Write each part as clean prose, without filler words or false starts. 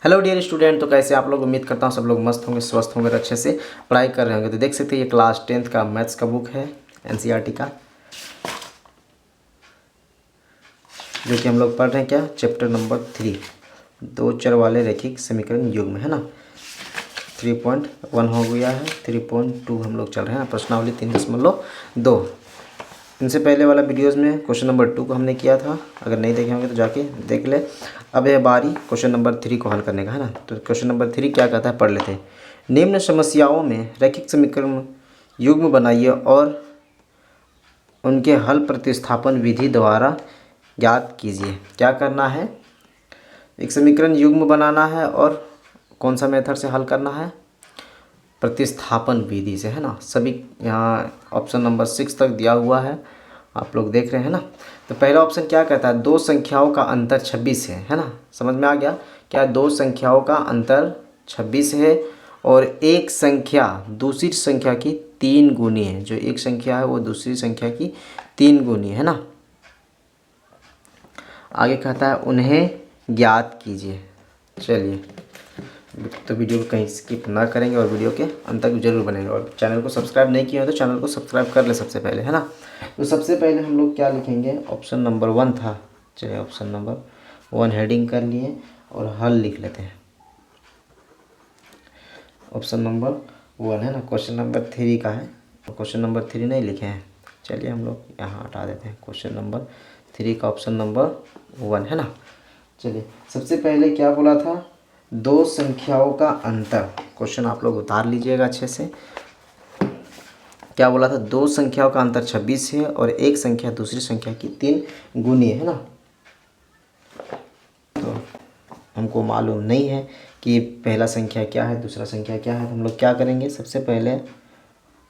Hello dear student, तो कैसे आप लोग। उम्मीद करता हूँ सब लोग मस्त होंगे, स्वस्थ होंगे और अच्छे से पढ़ाई कर रहे होंगे। तो देख सकते हैं ये क्लास 10th का मैथ्स का बुक है एनसीईआरटी का, जो कि हम लोग पढ़ रहे हैं क्या, चैप्टर नंबर 3, दो चर वाले रैखिक समीकरण युग्म, है ना। 3.1 हो गया है, 3.2 हम लोग चल रहे हैं। प्रश्नावली 3.2। इनसे पहले वाला वीडियोज़ में क्वेश्चन नंबर 2 को हमने किया था, अगर नहीं देखे होंगे तो जाके देख ले। अब यह बारी क्वेश्चन नंबर 3 को हल करने का, है ना। तो क्वेश्चन नंबर 3 क्या कहता है, पढ़ लेते हैं। निम्न समस्याओं में रैखिक समीकरण युग्म बनाइए और उनके हल प्रतिस्थापन विधि द्वारा ज्ञात कीजिए। क्या करना है, एक समीकरण युग्म बनाना है और कौन सा मेथड से हल करना है, प्रतिस्थापन विधि से, है ना। सभी यहाँ ऑप्शन नंबर 6 तक दिया हुआ है, आप लोग देख रहे हैं ना। तो पहला ऑप्शन क्या कहता है, दो संख्याओं का अंतर 26 है ना। समझ में आ गया क्या, दो संख्याओं का अंतर 26 है और एक संख्या दूसरी संख्या की 3 गुनी है। जो एक संख्या है वो दूसरी संख्या की 3 गुनी है ना। आगे कहता है उन्हें ज्ञात कीजिए। चलिए, तो वीडियो को कहीं स्किप ना करेंगे और वीडियो के अंत तक जरूर बनेंगे। और चैनल को सब्सक्राइब नहीं किया हो तो चैनल को सब्सक्राइब कर ले सबसे पहले, है ना। तो सबसे पहले हम लोग क्या लिखेंगे, ऑप्शन नंबर 1 था। चलिए ऑप्शन नंबर 1 हेडिंग कर लिए और हल लिख लेते हैं। ऑप्शन नंबर 1 है ना, क्वेश्चन नंबर 3 का है। तो क्वेश्चन नंबर 3 नहीं लिखे हैं, चलिए हम लोग यहाँ हटा देते हैं। क्वेश्चन नंबर 3 का ऑप्शन नंबर 1 है ना। चलिए सबसे पहले क्या बोला था, दो संख्याओं का अंतर। क्वेश्चन आप लोग उतार लीजिएगा अच्छे से। क्या बोला था, दो संख्याओं का अंतर 26 है और एक संख्या दूसरी संख्या की 3 गुनी है ना। तो हमको मालूम नहीं है कि पहला संख्या क्या है दूसरा संख्या क्या है। तो हम लोग क्या करेंगे, सबसे पहले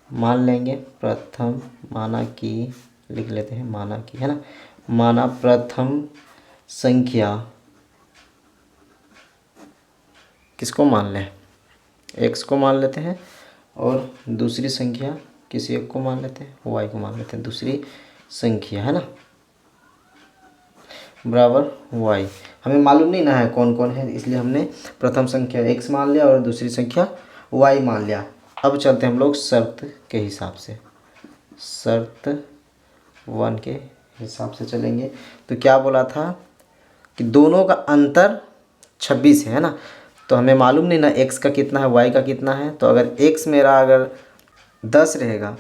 मान लेंगे प्रथम, माना कि लिख लेते हैं, माना कि, है ना। माना प्रथम संख्या किसको मान लें, एक्स को मान लेते हैं और दूसरी संख्या किसी एक को मान लेते हैं, वाई को मान लेते हैं। दूसरी संख्या, है ना, बराबर वाई। हमें मालूम नहीं ना है कौन कौन है, इसलिए हमने प्रथम संख्या एक्स मान लिया और दूसरी संख्या वाई मान लिया। अब चलते हैं हम लोग शर्त के हिसाब से, शर्त 1 के हिसाब से चलेंगे। तो क्या बोला था कि दोनों का अंतर 26 है ना। तो हमें मालूम नहीं ना x का कितना है y का कितना है। तो अगर x मेरा अगर 10 रहेगा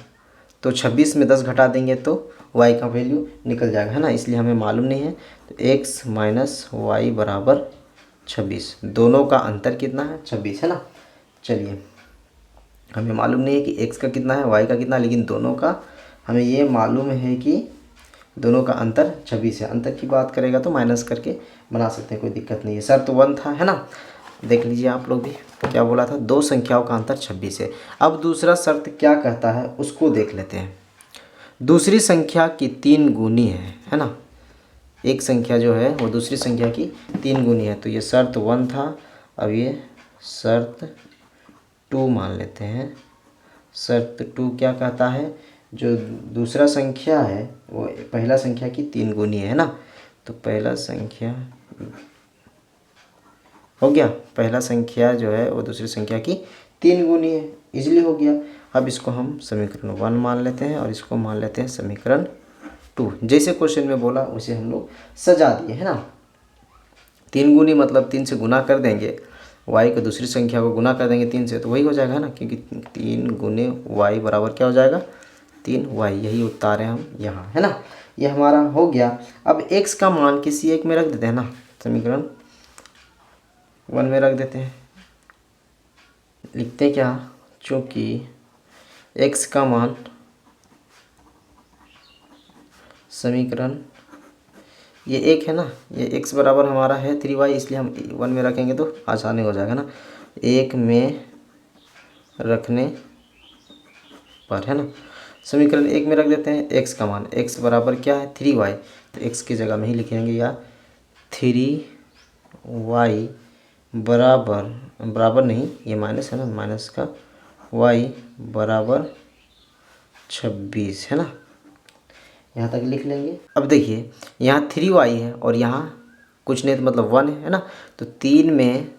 तो 26 में 10 घटा देंगे तो y का वैल्यू निकल जाएगा, है ना। इसलिए हमें मालूम नहीं है। तो x माइनस वाई बराबर 26, दोनों का अंतर कितना है, 26, है ना। चलिए, हमें मालूम नहीं है कि x का कितना है y का कितना, लेकिन दोनों का हमें ये मालूम है कि दोनों का अंतर 26 है। अंतर की बात करेगा तो माइनस करके बना सकते हैं, कोई दिक्कत नहीं है। शर्त 1 था, है ना। देख लीजिए आप लोग भी, क्या बोला था, दो संख्याओं का अंतर 26 है। अब दूसरा शर्त क्या कहता है उसको देख लेते हैं। दूसरी संख्या की 3 गुनी है ना। एक संख्या जो है वो दूसरी संख्या की 3 गुनी है। तो ये शर्त 1 था, अब ये शर्त 2 मान लेते हैं। शर्त 2 क्या कहता है, जो दूसरा संख्या है वो पहला संख्या की 3 गुनी है ना। तो पहला संख्या हो गया, पहला संख्या जो है वो दूसरी संख्या की 3 गुनी है, इजीली हो गया। अब इसको हम समीकरण 1 मान लेते हैं और इसको मान लेते हैं समीकरण 2। जैसे क्वेश्चन में बोला उसे हम लोग सजा दिए, है ना। 3 गुनी मतलब 3 से गुना कर देंगे, y को दूसरी संख्या को गुना कर देंगे 3 से, तो वही हो जाएगा, है ना। क्योंकि 3 गुने y बराबर क्या हो जाएगा, 3y। यही उत्तर है हम यहाँ, है ना। ये हमारा हो गया। अब x का मान किसी एक में रख देते हैं ना, समीकरण 1 में रख देते हैं। लिखते क्या, चूँकि x का मान समीकरण ये 1 है ना, ये x बराबर हमारा है 3y, इसलिए हम 1 में रखेंगे तो आसानी हो जाएगा ना। 1 में रखने पर, है ना, समीकरण 1 में रख देते हैं। x का मान, x बराबर क्या है 3y, तो x की जगह में ही लिखेंगे या 3y बराबर, बराबर नहीं ये माइनस है ना, माइनस का y बराबर 26, है ना। यहाँ तक लिख लेंगे। अब देखिए यहाँ 3y है और यहाँ कुछ नहीं तो मतलब 1 है ना। तो 3 में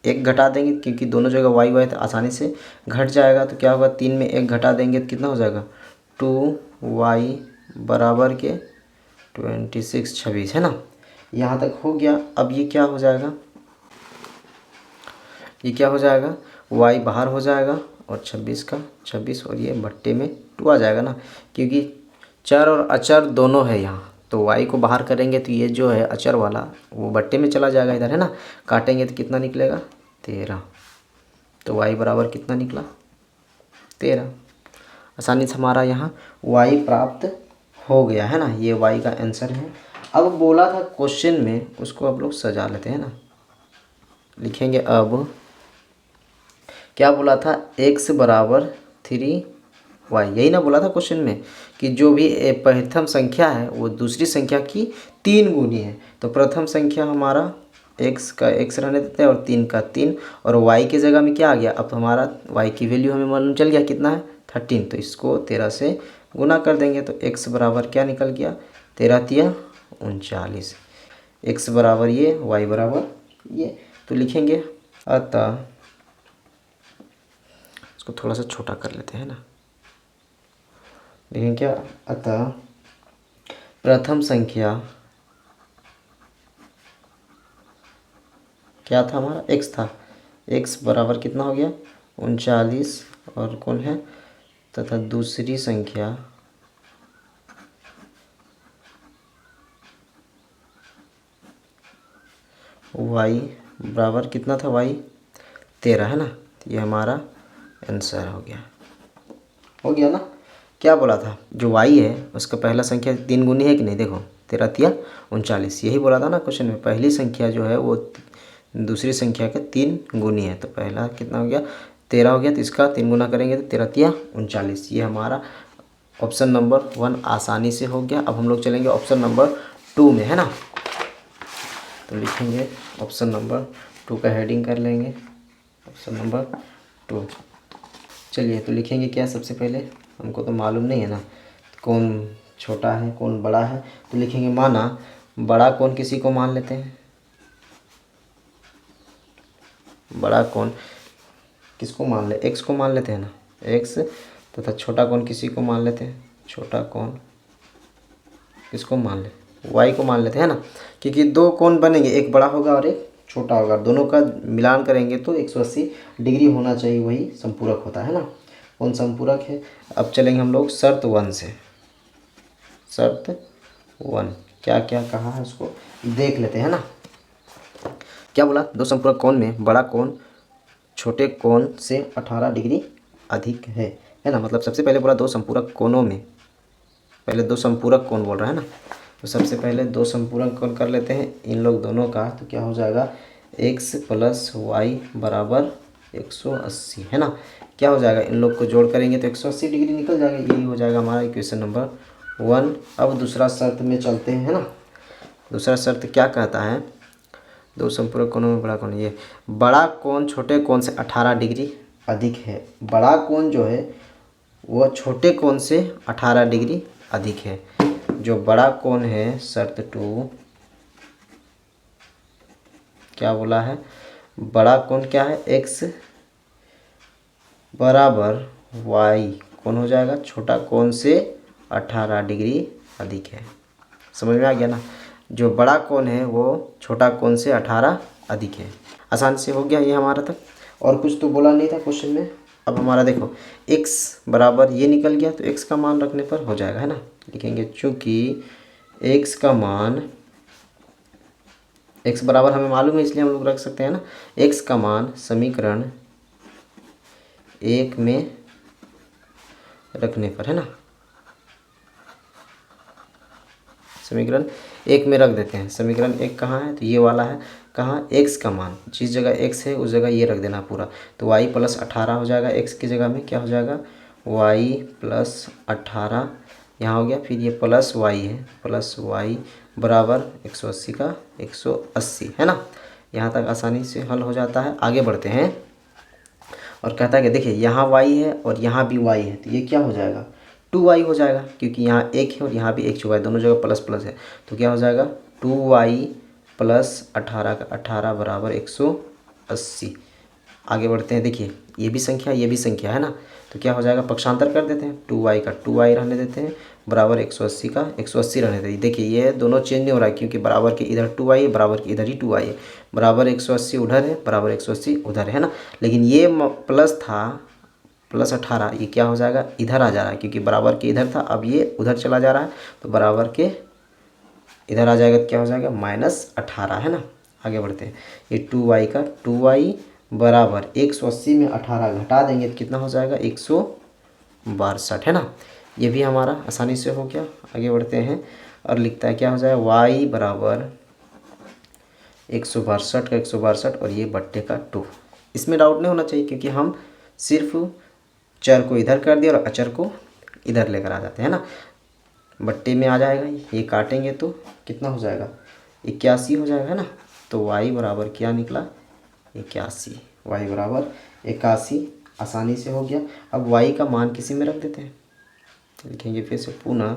एक घटा देंगे क्योंकि दोनों जगह वाई वाई तो आसानी से घट जाएगा। तो क्या होगा, 3 में एक घटा देंगे तो कितना हो जाएगा, 2y बराबर के 26 26 है ना। यहाँ तक हो गया। अब ये क्या हो जाएगा, ये क्या हो जाएगा, y बाहर हो जाएगा और 26 का 26 और ये बट्टे में 2 आ जाएगा ना, क्योंकि चर और अचर दोनों है यहाँ। तो y को बाहर करेंगे तो ये जो है अचर वाला वो बट्टे में चला जाएगा इधर, है ना। काटेंगे तो कितना निकलेगा, 13। तो y बराबर कितना निकला, 13। आसानी से हमारा यहाँ y प्राप्त हो गया, है ना। ये y का आंसर है। अब बोला था क्वेश्चन में, उसको अब लोग सजा लेते हैं ना। लिखेंगे अब क्या बोला था, x बराबर 3y, यही ना बोला था क्वेश्चन में कि जो भी प्रथम संख्या है वो दूसरी संख्या की 3 गुनी है। तो प्रथम संख्या हमारा x का x रहने देते हैं और 3 का 3, और y की जगह में क्या आ गया, अब हमारा y की वैल्यू हमें मालूम चल गया कितना है, 13। तो इसको 13 से गुना कर देंगे तो x बराबर क्या निकल गया, 13 तिया 39। x बराबर ये, y बराबर ये। तो लिखेंगे अतः, इसको थोड़ा सा छोटा कर लेते हैं ना। लिखेंगे क्या, अतः प्रथम संख्या क्या था हमारा, x था, x बराबर कितना हो गया 39 और कौन है, तथा दूसरी संख्या y बराबर कितना था, y 13 है ना। तो ये हमारा आंसर हो गया ना। क्या बोला था, जो y है उसका पहला संख्या 3 गुनी है कि नहीं, देखो 13 तिया 39, यही बोला था ना क्वेश्चन में। पहली संख्या जो है वो दूसरी संख्या के 3 गुनी है। तो पहला कितना हो गया, 13 हो गया, तो इसका 3 गुना करेंगे तो 13 तिया 39। ये हमारा ऑप्शन नंबर 1 आसानी से हो गया। अब हम लोग चलेंगे ऑप्शन नंबर 2 में, है ना। तो लिखेंगे ऑप्शन नंबर 2 का हेडिंग कर लेंगे, ऑप्शन नंबर 2। चलिए तो लिखेंगे क्या, सबसे पहले हमको तो मालूम नहीं है ना कौन छोटा है कौन बड़ा है। तो लिखेंगे माना बड़ा कौन किसी को मान लेते हैं, बड़ा कौन किसको मान ले, x को मान लेते हैं ना, x, तथा छोटा कौन किसी को मान लेते हैं, छोटा कौन किसको मान ले, y को मान लेते हैं ना। क्योंकि 2 कौन बनेंगे, एक बड़ा होगा और एक छोटा होगा, दोनों का मिलान करेंगे तो 180 डिग्री होना चाहिए, वही संपूरक होता है ना। कौन संपूरक है। अब चलेंगे हम लोग शर्त 1 से। शर्त 1 क्या क्या कहा है उसको देख लेते हैं ना। क्या बोला, 2 संपूरक कोण में बड़ा कोण छोटे कोण से 18 डिग्री अधिक है ना। मतलब सबसे पहले बोला 2 संपूरक कोणों में, पहले 2 संपूरक कोण बोल रहा है ना। तो सबसे पहले 2 संपूरक कोण कर लेते हैं इन लोग दोनों का। तो क्या हो जाएगा, x + y बराबर 180, है ना। क्या हो जाएगा, इन लोग को जोड़ करेंगे तो 180 डिग्री निकल जाएगा। यही हो जाएगा हमारा इक्वेशन नंबर 1। अब दूसरा शर्त में चलते हैं, है ना। दूसरा शर्त क्या कहता है, 2 संपूरक कोणों में बड़ा कोण, ये बड़ा कोण छोटे कोण से 18 डिग्री अधिक है। बड़ा कोण जो है वो छोटे कोण से 18 डिग्री अधिक है। जो बड़ा कोण है, शर्त 2 क्या बोला है, बड़ा कोण क्या है, x बराबर y कौन हो जाएगा, छोटा कोण से 18 डिग्री अधिक है। समझ में आ गया ना। जो बड़ा कोण है वो छोटा कोण से 18 अधिक है। आसान से हो गया ये हमारा तक, और कुछ तो बोला नहीं था क्वेश्चन में। अब हमारा देखो x बराबर ये निकल गया तो x का मान रखने पर हो जाएगा, है ना। लिखेंगे चूँकि x का मान, x बराबर हमें मालूम है इसलिए हम लोग रख सकते हैं ना। x का मान समीकरण 1 में रखने पर, है ना, समीकरण 1 में रख देते हैं। समीकरण 1 कहाँ है, तो ये वाला है। कहाँ, x का मान, जिस जगह x है उस जगह ये रख देना पूरा। तो y + 18 हो जाएगा, x की जगह में क्या हो जाएगा, y + 18 यहाँ हो गया। फिर ये प्लस y है, प्लस y बराबर 180 का 180, है ना। यहाँ तक आसानी से हल हो जाता है। आगे बढ़ते हैं और कहता है कि देखिए यहाँ y है और यहाँ भी y है, तो ये क्या हो जाएगा, 2y हो जाएगा, क्योंकि यहाँ 1 है और यहाँ भी 1 छुआ है, दोनों जगह प्लस प्लस है। तो क्या हो जाएगा, 2y + 18 का 18 बराबर 180 180। आगे बढ़ते हैं, देखिए ये भी संख्या है ना, तो क्या हो जाएगा, पक्षांतर कर देते हैं। 2y का 2y रहने देते हैं, बराबर 180 का 180 रहने देते हैं। देखिए ये दोनों चेंज नहीं हो रहा है, क्योंकि बराबर के इधर 2y है, बराबर के इधर ही 2y है। बराबर 180 उधर है, बराबर 180 उधर है ना। लेकिन ये प्लस था, प्लस 18, ये क्या हो जाएगा, इधर आ जा रहा है, क्योंकि बराबर के इधर था, अब ये उधर चला जा रहा है, तो बराबर के इधर आ जाएगा, तो क्या हो जाएगा, -18 है ना। आगे बढ़ते हैं, ये 2y का 2y बराबर 180 में 18 घटा देंगे तो कितना हो जाएगा, 162 है ना। ये भी हमारा आसानी से हो गया। आगे बढ़ते हैं और लिखता है, क्या हो जाएगा, y बराबर 162 का 162 और ये बट्टे का 2। इसमें डाउट नहीं होना चाहिए, क्योंकि हम सिर्फ चर को इधर कर दिया और अचर को इधर लेकर आ जाते हैं ना। बट्टे में आ जाएगा, ये काटेंगे तो कितना हो जाएगा, 81 हो जाएगा है ना। तो y बराबर क्या निकला, 81। y बराबर 81 आसानी से हो गया। अब y का मान किसी में रख देते हैं, लिखेंगे फिर से पुनः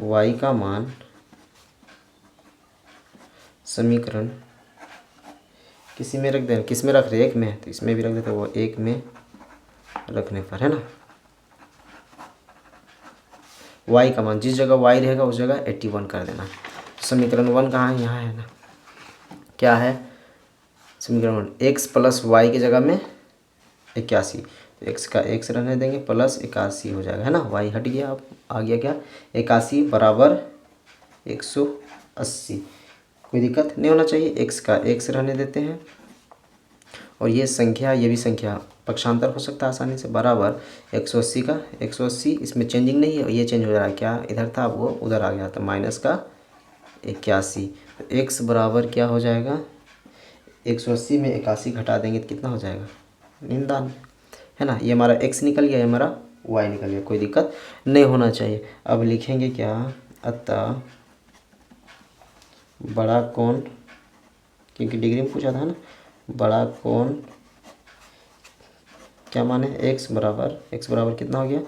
y का मान समीकरण किसी में रख दें, किस में रख रहे हैं, एक में, तो इसमें भी रख देते हैं, वो एक में रखने पर है ना। y का मान जिस जगह y रहेगा उस जगह 81 कर देना। समीकरण 1 कहाँ है, यहाँ है ना। क्या है समीकरण 1, x प्लस वाई की जगह में 81, तो x का x रहने देंगे, प्लस 81 हो जाएगा है ना। y हट गया, अब आ गया क्या, 81 बराबर 180। कोई दिक्कत नहीं होना चाहिए, x का x रहने देते हैं और ये संख्या, ये भी संख्या पक्षांतर हो सकता है आसानी से, बराबर 180 का 180, इसमें चेंजिंग नहीं है, ये चेंज हो रहा है, क्या इधर था वो उधर आ गया, तो माइनस का 81। तो x बराबर क्या हो जाएगा, 180 में 81 घटा देंगे तो कितना हो जाएगा, 99 है ना। ये हमारा x निकल गया, ये हमारा y निकल गया, कोई दिक्कत नहीं होना चाहिए। अब लिखेंगे क्या, अतः बड़ा कोण, क्योंकि डिग्री में पूछा था ना, बड़ा कोण क्या माने, x बराबर कितना हो गया,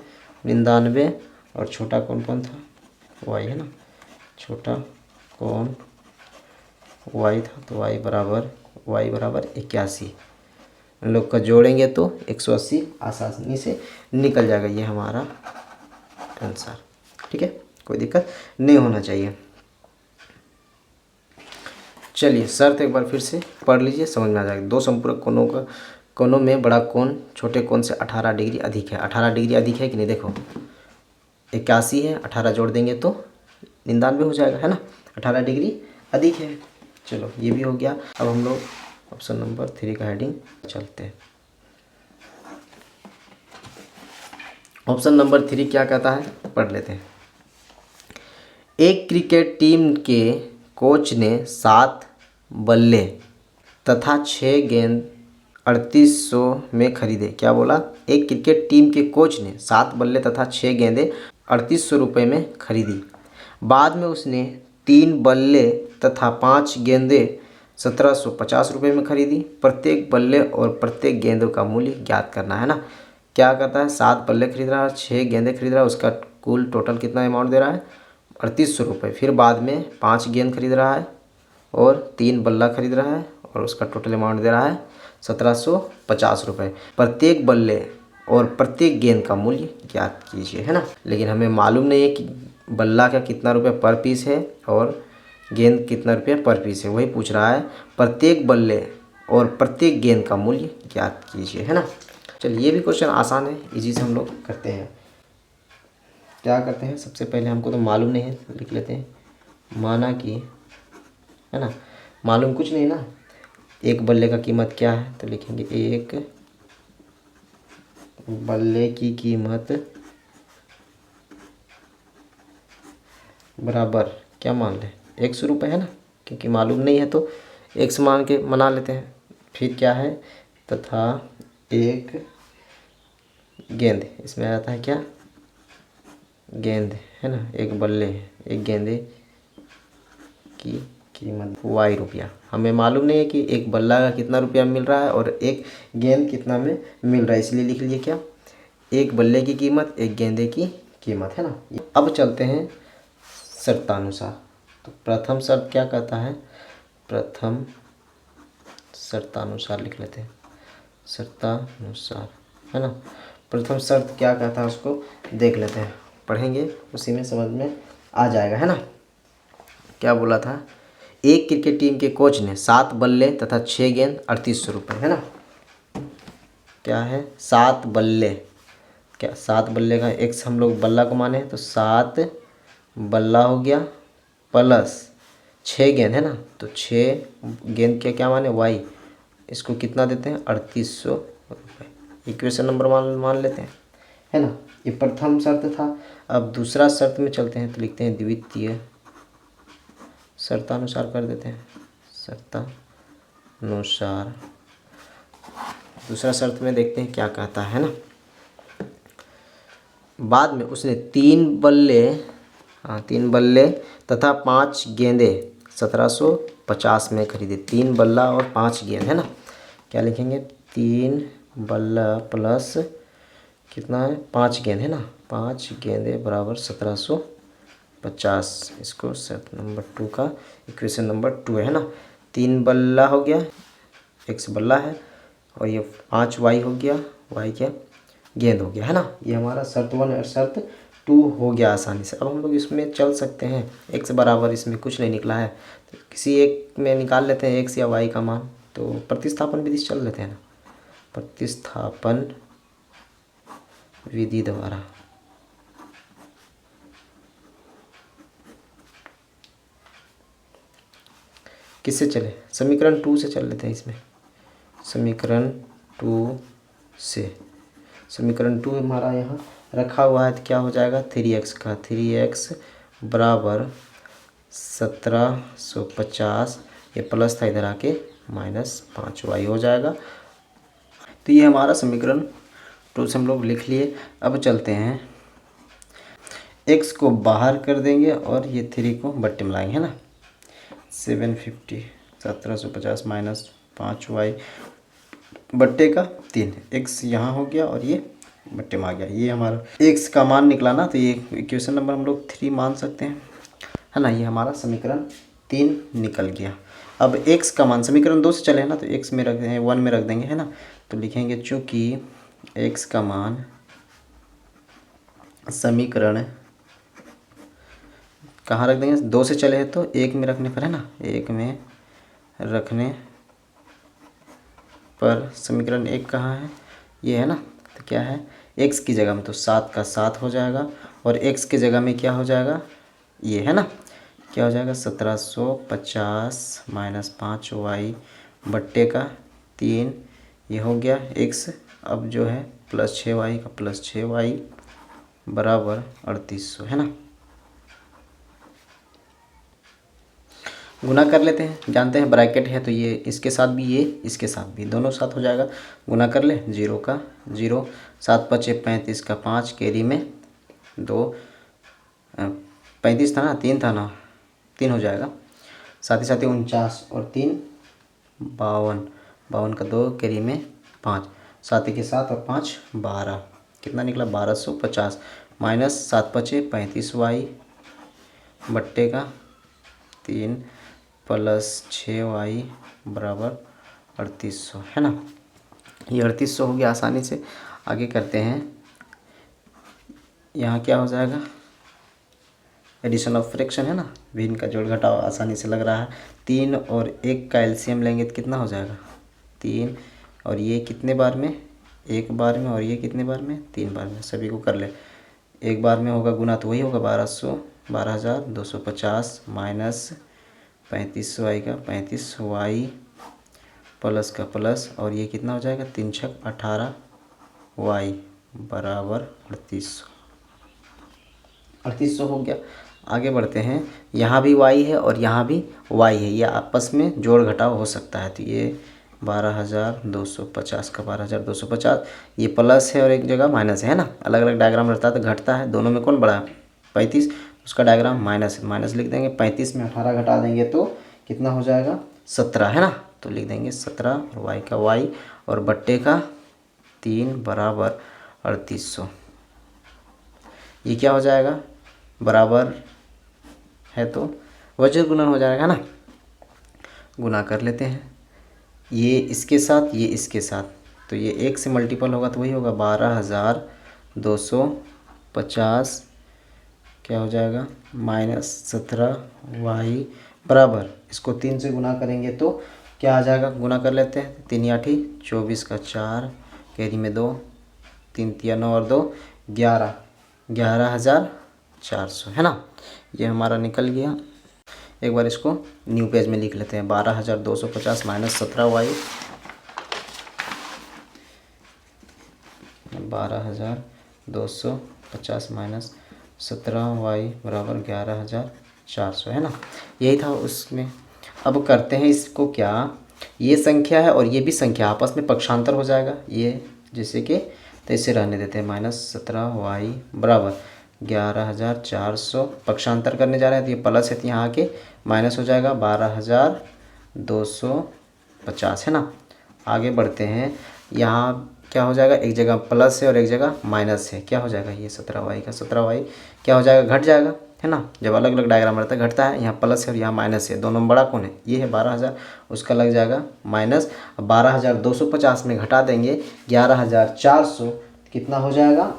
99, और छोटा कोण कौन था, y है ना, छोटा कोण y था, तो y बराबर 81। इन लोग का जोड़ेंगे तो 180 आसानी से निकल जाएगा, ये हमारा आंसर। ठीक है, कोई दिक्कत नहीं होना चाहिए। चलिए शर्त एक बार फिर से पढ़ लीजिए, समझ में आ जाएगा। दो संपूरक कोणों में बड़ा कोण छोटे कोण से 18 डिग्री अधिक है। 18 डिग्री अधिक है कि नहीं, देखो 81 है, 18 जोड़ देंगे तो 99 हो जाएगा है ना, 18 डिग्री अधिक है। चलो ये भी हो गया। अब हम लोग ऑप्शन नंबर 3 का हेडिंग चलते हैं। ऑप्शन नंबर 3 क्या कहता है, पढ़ लेते हैं। एक क्रिकेट टीम के कोच ने 7 बल्ले तथा 6 गेंद 3800 में खरीदे। क्या बोला, एक क्रिकेट टीम के कोच ने 7 बल्ले तथा 6 गेंदें 3800 रुपये में खरीदी। बाद में उसने 3 बल्ले तथा 5 गेंदें 1750 रुपये में खरीदी। प्रत्येक बल्ले और प्रत्येक गेंदों का मूल्य ज्ञात करना है ना। क्या करता है, 7 बल्ले खरीद रहा है, 6 गेंदें खरीद रहा है, उसका कुल टोटल कितना अमाउंट दे रहा है, 3800 रुपये। फिर बाद में 5 गेंद खरीद रहा है और 3 बल्ला खरीद रहा है और उसका टोटल अमाउंट दे रहा है 1750 रुपये। प्रत्येक बल्ले और प्रत्येक गेंद का मूल्य ज्ञात कीजिए है ना। लेकिन हमें मालूम नहीं है कि बल्ला का कितना रुपये पर पीस है और गेंद कितना रुपये पर पीस है, वही पूछ रहा है। प्रत्येक बल्ले और प्रत्येक गेंद का मूल्य ज्ञात कीजिए है ना। चलिए ये भी क्वेश्चन आसान है, इजी से हम लोग करते हैं। क्या करते हैं, सबसे पहले हमको तो मालूम नहीं है, लिख लेते हैं, माना कि है ना, मालूम कुछ नहीं ना, एक बल्ले का कीमत क्या है, तो लिखेंगे एक बल्ले की कीमत बराबर क्या मान लें, 100 रुपये है ना, क्योंकि मालूम नहीं है तो 100 मान के मना लेते हैं। फिर क्या है, तथा एक गेंद, इसमें आ जाता है क्या, गेंद है ना, एक बल्ले एक गेंदे की कीमत y रुपया। हमें मालूम नहीं है कि एक बल्ला का कितना रुपया मिल रहा है और एक गेंद कितना में मिल रहा है, इसलिए लिख लीजिए क्या, एक बल्ले की कीमत एक गेंदे की कीमत है ना। अब चलते हैं शर्तानुसार। तो प्रथम शर्त क्या कहता है, प्रथम शर्तानुसार लिख लेते हैं, शर्तानुसार, है ना। प्रथम शर्त क्या कहता है उसको देख लेते हैं, पढ़ेंगे उसी में समझ में आ जाएगा, है ना। क्या बोला था, एक क्रिकेट टीम के कोच ने 7 बल्ले तथा 6 गेंद 3800 रुपये, है ना। क्या है, 7 बल्ले, क्या 7 बल्ले का एक्स हम लोग बल्ला को माने हैं तो 7 बल्ला हो गया प्लस 6 गेंद, है ना। तो 6 गेंद के क्या माने, वाई, इसको कितना देते हैं 3800 रुपये। इक्वेशन नंबर मान लेते हैं, है ना। ये प्रथम शर्त था। अब दूसरा शर्त में चलते हैं तो लिखते हैं द्वितीय शर्तानुसार कर देते हैं, शर्तानुसार। दूसरा शर्त में देखते हैं क्या कहता है ना। बाद में उसने 3 बल्ले तथा 5 गेंदे 1750 में खरीदे। 3 बल्ला और 5 गेंद, है ना। क्या लिखेंगे, 3 बल्ला प्लस कितना है 5 गेंद, है ना। 5 गेंदे बराबर 1750। इसको शर्त नंबर 2 का इक्वेशन नंबर 2 है ना। 3 बल्ला हो गया, एक्स बल्ला है, और ये 5 वाई हो गया, वाई क्या गेंद हो गया, है ना। ये हमारा शर्त 1 और शर्त 2 हो गया आसानी से। अब हम लोग इसमें चल सकते हैं, एक्स बराबर इसमें कुछ नहीं निकला है तो किसी एक में निकाल लेते हैं एक्स या वाई का मान। तो प्रतिस्थापन विधि से चल लेते हैं ना, प्रतिस्थापन विधि द्वारा। किससे चले, समीकरण 2 से चल लेते हैं इसमें। समीकरण 2 से, समीकरण 2 हमारा यहाँ रखा हुआ है तो क्या हो जाएगा, 3x का 3x बराबर 1750, ये प्लस था इधर आके -5y हो जाएगा। तो ये हमारा समीकरण 2 से हम लोग लिख लिए। अब चलते हैं, x को बाहर कर देंगे और ये 3 को बट्टे में लाएंगे, है ना। 750 1750 -5y बट्टे का 3, x यहाँ हो गया और ये बट्टे में आ गया। ये हमारा x का मान निकला ना, तो ये इक्वेशन नंबर हम लोग 3 मान सकते हैं, है ना। ये हमारा समीकरण 3 निकल गया। अब x का मान समीकरण 2 से चले ना, तो x में रख देंगे 1 में रख देंगे, है ना। तो लिखेंगे चूँकि x का मान समीकरण कहाँ रख देंगे, 2 से चले हैं तो 1 में रखने पर, है ना। 1 में रखने पर समीकरण 1 कहाँ है, ये है ना। तो क्या है, x की जगह में तो 7 का 7 हो जाएगा और x की जगह में क्या हो जाएगा, ये है ना। क्या हो जाएगा 1750 -5y बट्टे का 3, ये हो गया x। अब जो है प्लस 6y का प्लस 6y बराबर 3800, है ना। गुना कर लेते हैं, जानते हैं ब्रैकेट है तो ये इसके साथ भी, ये इसके साथ भी, दोनों साथ हो जाएगा। गुना कर ले, 0 का 0, 7 5 35 का 5, कैरी में 2, 35 था ना, 3 था ना, 3 हो जाएगा। साथ ही 49 और 3 52, 52 का 2, कैरी में 5, साथ ही के 7 और 5 12, कितना निकला 1250 -7 5 35y बट्टे का 3 प्लस 6y बराबर 3800, है ना। ये 3800 हो गया आसानी से। आगे करते हैं, यहाँ क्या हो जाएगा, एडिशन ऑफ फ्रैक्शन, है ना। भिन्न का जोड़ घटाव आसानी से लग रहा है। 3 और 1 का एलसीएम लेंगे तो कितना हो जाएगा, 3, और ये कितने बार में, 1 बार में, और ये कितने बार में, 3 बार में। सभी को कर ले, 1 बार में होगा गुना तो वही होगा 12250 माइनस 3500 आएगा, 35y प्लस का प्लस, और ये कितना हो जाएगा 3 छक 18y बराबर 3800 हो गया। आगे बढ़ते हैं, यहाँ भी y है और यहाँ भी y है, ये आपस में जोड़ घटाव हो सकता है। तो ये 12250 का 12250, ये प्लस है और एक जगह माइनस है ना। अलग अलग डायग्राम रहता है तो घटता है, दोनों में कौन बड़ा है 35, उसका डायग्राम माइनस है, माइनस लिख देंगे। 35 में 18 घटा देंगे तो कितना हो जाएगा 17, है ना। तो लिख देंगे 17 और y का y और बट्टे का 3 बराबर 3800। ये क्या हो जाएगा, बराबर है तो वज्र गुणन हो जाएगा ना। गुना कर लेते हैं, ये इसके साथ, ये इसके साथ, तो ये 1 से मल्टीपल होगा तो वही होगा 12,250 क्या हो जाएगा -17y बराबर, इसको 3 से गुना करेंगे तो क्या आ जाएगा, गुना कर लेते हैं, 3 आठी 24 का 4, कैरी में 2, 3 तिया 9 और 2 11, 11,400 है ना। ये हमारा निकल गया। एक बार इसको न्यू पेज में लिख लेते हैं, 12,250 -17y, 12,250 -17y बराबर 11,400 है ना। यही था उसमें। अब करते हैं इसको क्या, ये संख्या है और ये भी संख्या आपस में पक्षांतर हो जाएगा, ये जैसे कि तो इसे रहने देते हैं -17y बराबर 11,400, पक्षांतर करने जा रहे हैं तो ये प्लस है तो यहाँ आके माइनस हो जाएगा 12,250 है ना। आगे बढ़ते हैं, यहाँ क्या हो जाएगा, एक जगह प्लस है और एक जगह माइनस है, क्या हो जाएगा ये 17y का 17y क्या हो जाएगा, घट जाएगा है ना। जब अलग अलग डायग्राम रहता है घटता है, यहाँ प्लस है और यहाँ माइनस है, दोनों में बड़ा कौन है, ये है 12,000, उसका लग जाएगा माइनस। 12,250 में घटा देंगे 11,400, कितना हो जाएगा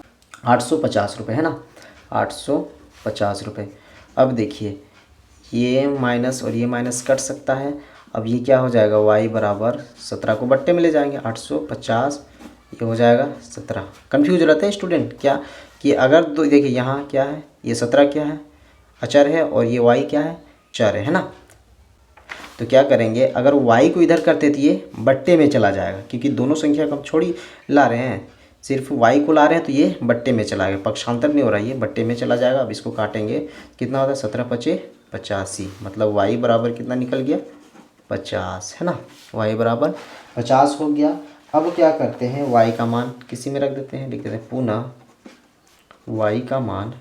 850 रुपये है ना, 850 रुपये। अब देखिए ये माइनस और ये माइनस कट सकता है, अब ये क्या हो जाएगा y बराबर 17 को बट्टे में ले जाएंगे 850, ये हो जाएगा 17। कन्फ्यूज रहते हैं स्टूडेंट क्या कि अगर दो देखिए यहाँ क्या है, ये 17 क्या है अचर है और ये y क्या है चर है ना। तो क्या करेंगे, अगर y को इधर करते तो ये बट्टे में चला जाएगा, क्योंकि दोनों संख्या को हम छोड़ी ला रहे हैं, सिर्फ y को ला रहे हैं तो ये बट्टे में चला गया, पक्षांतर नहीं हो रहा है, ये बट्टे में चला जाएगा। अब इसको काटेंगे, कितना होता है 17 पचे 85, मतलब y बराबर कितना निकल गया 50 है ना, y बराबर 50 हो गया। अब क्या करते हैं, y का मान किसी में रख देते हैं, लिख देते हैं पुनः y का मान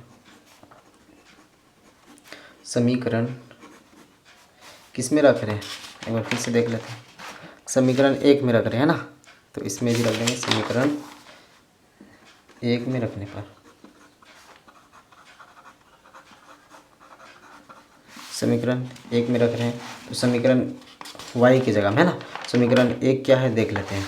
समीकरण किस में रख रहे हैं, एक बार फिर से देख लेते हैं, समीकरण 1 में रख रहे हैं ना, तो इसमें भी रख देंगे समीकरण 1 में रखने पर समीकरण 1 में रख रहे हैं तो समीकरण y की जगह में है ना, समीकरण 1 क्या है देख लेते हैं,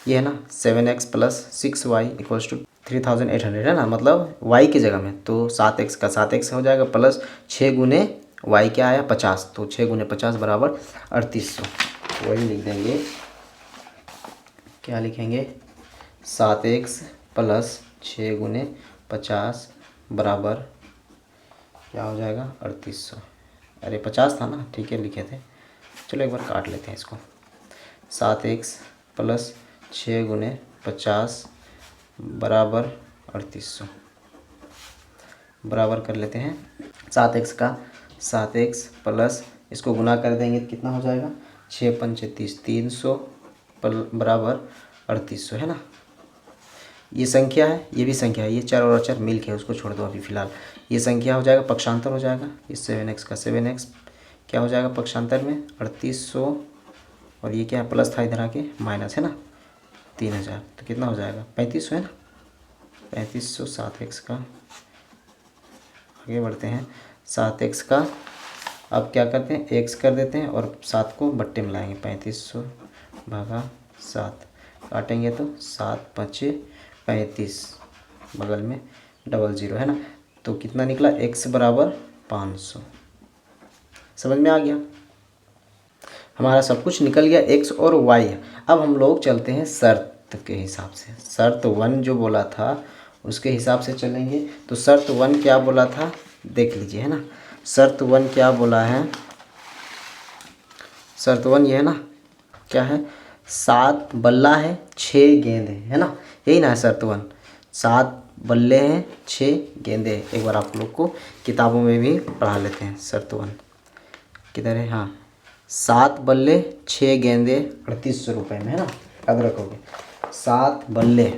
ये है ना 7x + 6y = 3,800 है ना, मतलब y की जगह में तो 7x का 7x हो जाएगा प्लस 6 गुने y क्या आया 50, तो 6 गुने 50 बराबर 3800, वही लिख देंगे, क्या लिखेंगे 7x + 6 गुने 50 बराबर क्या हो जाएगा 3800। अरे 50 था ना, ठीक है लिखे थे, चलो एक बार काट लेते हैं इसको, 7x + 6 गुने 50 बराबर 3800, बराबर कर लेते हैं 7x का 7x प्लस इसको गुना कर देंगे तो कितना हो जाएगा 6 पंचे 30, 300 बराबर 3800 है ना। ये संख्या है, ये भी संख्या है, ये चर और अचर मिल के उसको छोड़ दो अभी फ़िलहाल। ये संख्या हो जाएगा पक्षांतर हो जाएगा, इस 7x का 7x क्या हो जाएगा पक्षांतर में 3800, और ये क्या है प्लस था इधर आके माइनस है ना 3000, तो कितना हो जाएगा 3500 है ना, 3500 7x का। आगे बढ़ते हैं 7x का, अब क्या करते हैं x कर देते हैं और 7 को बट्टे में लाएंगे, 3500 भागा 7 काटेंगे तो 7 5 35, बगल में 00 है ना, तो कितना निकला x बराबर 500। समझ में आ गया, हमारा सब कुछ निकल गया, x और y है। अब हम लोग चलते हैं शर्त के हिसाब से, शर्त 1 जो बोला था उसके हिसाब से चलेंगे। तो शर्त 1 क्या बोला था देख लीजिए है ना, शर्त 1 क्या बोला है, शर्त 1 ये है ना, क्या है 7 बल्ला है 6 गेंद है ना, यही ना है शर्त 1, 7 बल्ले हैं 6 गेंदे। एक बार आप लोग को किताबों में भी पढ़ा लेते हैं शर्त 1 किधर है, हाँ 7 बल्ले 6 गेंदे 3800 रुपये में है ना, याद रखोगे 7 बल्ले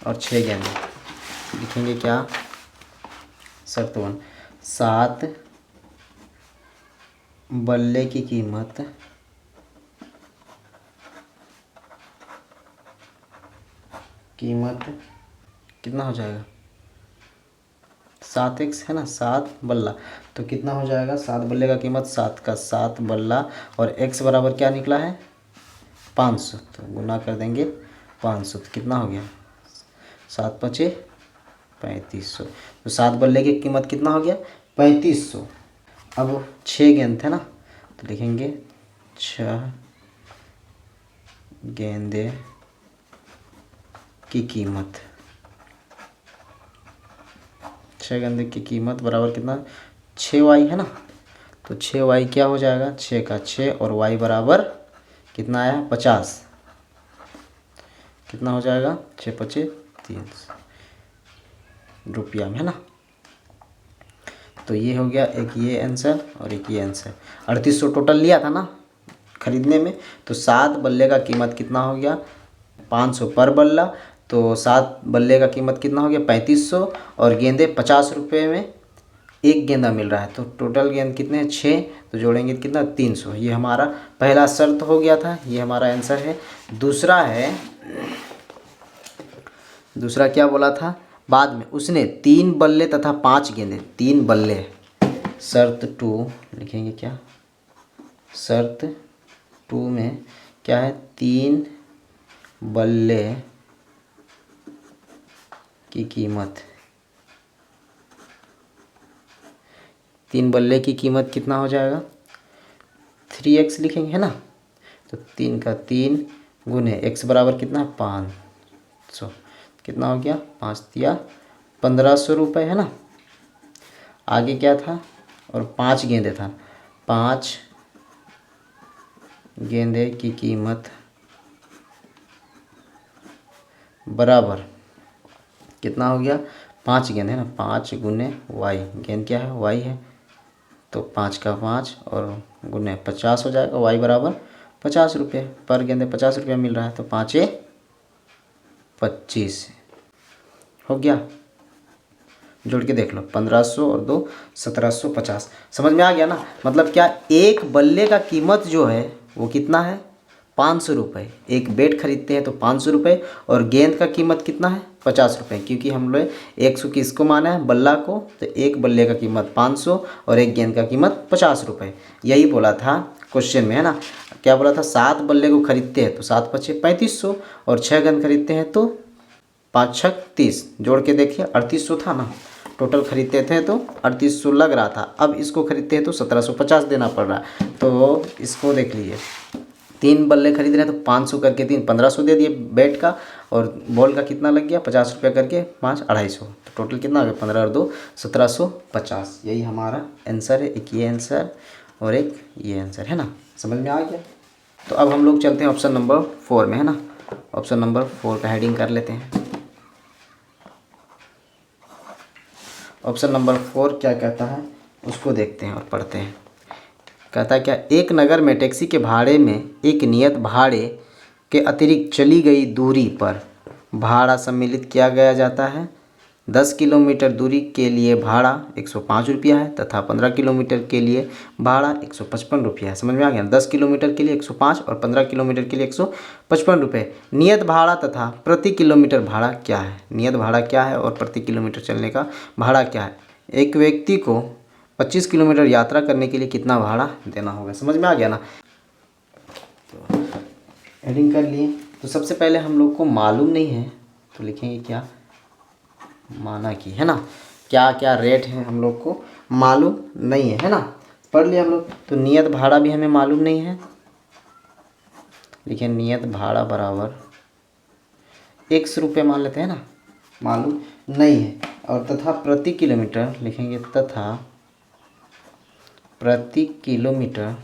और 6 गेंदे, लिखेंगे क्या शर्त 1, 7 बल्ले की कीमत कितना हो जाएगा 7x है ना, 7 बल्ला, तो कितना हो जाएगा 7 बल्ले का कीमत 7 का 7 बल्ला, और x बराबर क्या निकला है 500, तो गुना कर देंगे 500 तो कितना हो गया 7 पचे 3500। तो 7 बल्ले की कीमत कितना हो गया 3500। अब 6 गेंद थे ना, तो लिखेंगे 6 गेंदे की कीमत, 6 गेंदे की कीमत बराबर कितना 6y है ना। तो 6y क्या हो जाएगा 6 का 6 और y बराबर कितना आया 50, कितना हो जाएगा 6 पचे 30 रुपया में है ना। तो ये हो गया एक ये आंसर और एक ये आंसर। 3800 टोटल लिया था ना खरीदने में, तो 7 बल्ले का कीमत कितना हो गया 500 पर बल्ला, तो 7 बल्ले का कीमत कितना हो गया 3500 और गेंदे 50 रुपये में एक गेंदा मिल रहा है। तो टोटल गेंद कितने हैं 6, तो जोड़ेंगे कितना 300। ये हमारा पहला शर्त हो गया था, ये हमारा आंसर है। दूसरा क्या बोला था बाद में उसने 3 बल्ले तथा 5 गेंदे, 3 बल्ले, शर्त 2 लिखेंगे क्या शर्त 2 में क्या है 3 बल्ले की कीमत, 3 बल्ले की कीमत कितना हो जाएगा 3x लिखेंगे है ना। तो 3 का 3 गुने x बराबर कितना 500, कितना हो गया 5 दिया 1500 रुपये है ना। आगे क्या था और 5 गेंदे था, 5 गेंदे की कीमत बराबर कितना हो गया 5 गेंद है ना, 5 गुने y, गेंद क्या है y है, तो 5 का 5 और गुने 50 हो जाएगा, y बराबर 50 रुपये, पर गेंदे 50 रुपये मिल रहा है, तो 5 25 हो गया। जोड़ के देख लो 1500 और 2 1750, समझ में आ गया ना। मतलब क्या एक बल्ले का कीमत जो है वो कितना है 500 रुपये, एक बैट खरीदते हैं तो 500 रुपये, और गेंद का कीमत कितना है 50 रुपये, क्योंकि हम लोग 100 किसको माना है बल्ला को, तो एक बल्ले का कीमत 500 और एक गेंद का कीमत 50 रुपये। यही बोला था क्वेश्चन में है ना। क्या बोला था 7 बल्ले को खरीदते हैं तो 7 पचे 3500 और 6 गेंद खरीदते हैं तो 5 छक 30, जोड़ के देखिए 3800 था ना टोटल खरीदते थे, तो 3800 लग रहा था। अब इसको खरीदते हैं तो 1750 देना पड़ रहा है। तो इसको देख लीजिए 3 बल्ले खरीद रहे हैं तो 500 करके 3 1500 दे दिए बैट का, और बॉल का कितना लग गया 50 रुपये करके 5 250, तो टोटल कितना आ गया 15 और 2 1750। यही हमारा आंसर है, एक ये आंसर और एक ये आंसर है ना, समझ में आ गया। तो अब हम लोग चलते हैं ऑप्शन नंबर 4 में है ना। ऑप्शन नंबर 4 का हेडिंग कर लेते हैं। ऑप्शन नंबर 4 क्या कहता है उसको देखते हैं और पढ़ते हैं। कहता है क्या एक नगर में टैक्सी के भाड़े में एक नियत भाड़े के अतिरिक्त चली गई दूरी पर भाड़ा सम्मिलित किया गया जाता है। 10 किलोमीटर दूरी के लिए भाड़ा 105 रुपया है तथा 15 किलोमीटर के लिए भाड़ा 155 रुपया है। समझ में आ गया, 10 किलोमीटर के लिए 105 और 15 किलोमीटर के लिए 155 रुपये। नियत भाड़ा तथा प्रति किलोमीटर भाड़ा क्या है, नियत भाड़ा क्या है और प्रति किलोमीटर चलने का भाड़ा क्या है। एक व्यक्ति को 25 किलोमीटर यात्रा करने के लिए कितना भाड़ा देना होगा। समझ में आ गया ना। तो हेडिंग कर लिए। तो सबसे पहले हम लोग को मालूम नहीं है तो लिखेंगे क्या माना कि है ना, क्या क्या रेट है हम लोग को मालूम नहीं है ना, पढ़ लिया हम लोग। तो नियत भाड़ा भी हमें मालूम नहीं है, लिखें नियत भाड़ा बराबर 100 रुपये मान लेते हैं ना, मालूम नहीं है। और तथा प्रति किलोमीटर लिखेंगे, तथा प्रति किलोमीटर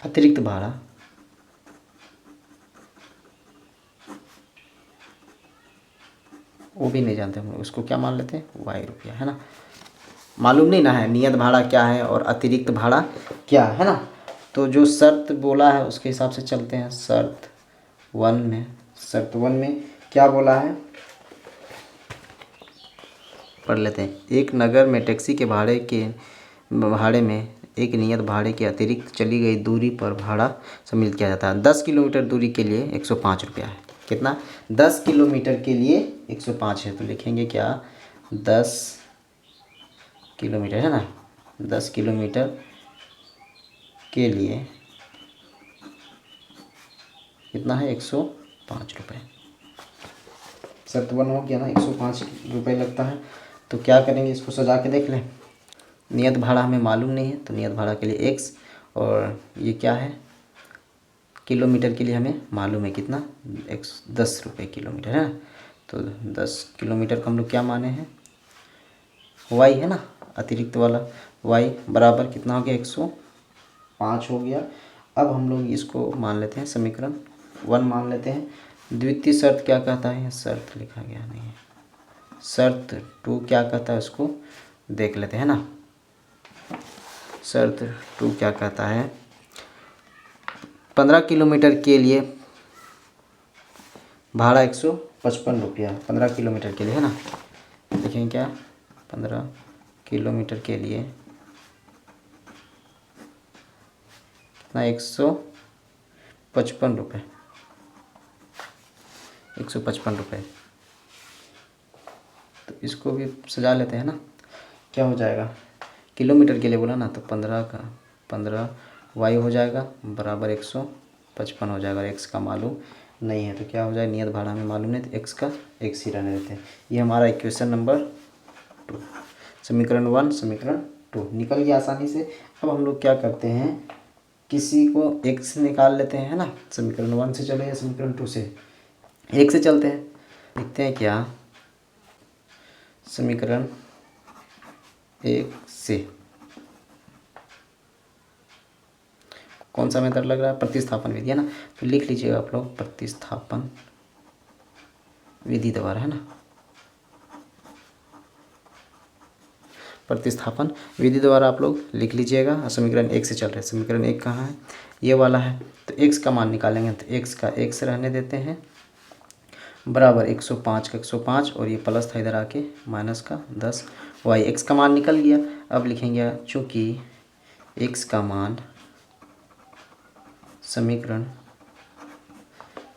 अतिरिक्त भाड़ा वो भी नहीं जानते हम लोग, उसको क्या मान लेते हैं y रुपया है ना। मालूम नहीं ना है नियत भाड़ा क्या है और अतिरिक्त भाड़ा क्या है ना। तो जो शर्त बोला है उसके हिसाब से चलते हैं। शर्त 1 में क्या बोला है पढ़ लेते हैं। एक नगर में टैक्सी के भाड़े में एक नियत भाड़े के अतिरिक्त चली गई दूरी पर भाड़ा सम्मिलित किया जाता है। 10 किलोमीटर दूरी के लिए 105 रुपया है। कितना 10 किलोमीटर के लिए 105 है, तो लिखेंगे क्या 10 किलोमीटर है ना, 10 किलोमीटर के लिए कितना है 105 रुपये। शर्त 1 हो गया ना, 105 रुपये लगता है। तो क्या करेंगे, इसको सजा के देख लें। नियत भाड़ा हमें मालूम नहीं है, तो नियत भाड़ा के लिए x, और ये क्या है किलोमीटर के लिए हमें मालूम है कितना 10 रुपये किलोमीटर है। तो 10 किलोमीटर को हम लोग क्या माने हैं y है ना, अतिरिक्त वाला y बराबर कितना हो गया 105 हो गया। अब हम लोग इसको मान लेते हैं समीकरण 1 मान लेते हैं। द्वितीय शर्त क्या कहता है, शर्त लिखा गया नहीं है, शर्त 2 क्या कहता है उसको देख लेते हैं ना। शर्त 2 क्या कहता है, 15 किलोमीटर के लिए भाड़ा 155 रुपया, 15 किलोमीटर के लिए है ना। देखें क्या 15 किलोमीटर के लिए कितना 155 रुपये, 155 रुपये। तो इसको भी सजा लेते हैं ना, क्या हो जाएगा किलोमीटर के लिए बोला ना, तो 15 का 15 y हो जाएगा बराबर 155 हो जाएगा। x का मालूम नहीं है तो क्या हो जाए, नियत भाड़ा हमें मालूम नहीं तो x का x ही रहने देते हैं। ये हमारा इक्वेशन नंबर 2, समीकरण 1 समीकरण 2 निकल गया आसानी से। अब हम लोग क्या करते हैं, किसी को x निकाल लेते हैं है ना। समीकरण 1 से चले या समीकरण 2 से, 1 से चलते हैं। देखते हैं क्या समीकरण 1 से कौन सा मेथड लग रहा है, प्रतिस्थापन विधि है ना। तो लिख लीजिएगा आप लोग प्रतिस्थापन विधि द्वारा है ना, प्रतिस्थापन विधि द्वारा आप लोग लिख लीजिएगा। समीकरण 1 से चल रहे हैं, समीकरण 1 कहाँ है, ये वाला है। तो x का मान निकालेंगे तो x का x रहने देते हैं बराबर 105 का 105 और ये प्लस था इधर आके माइनस का 10 y, x का मान निकल गया। अब लिखेंगे चूँकि x का मान समीकरण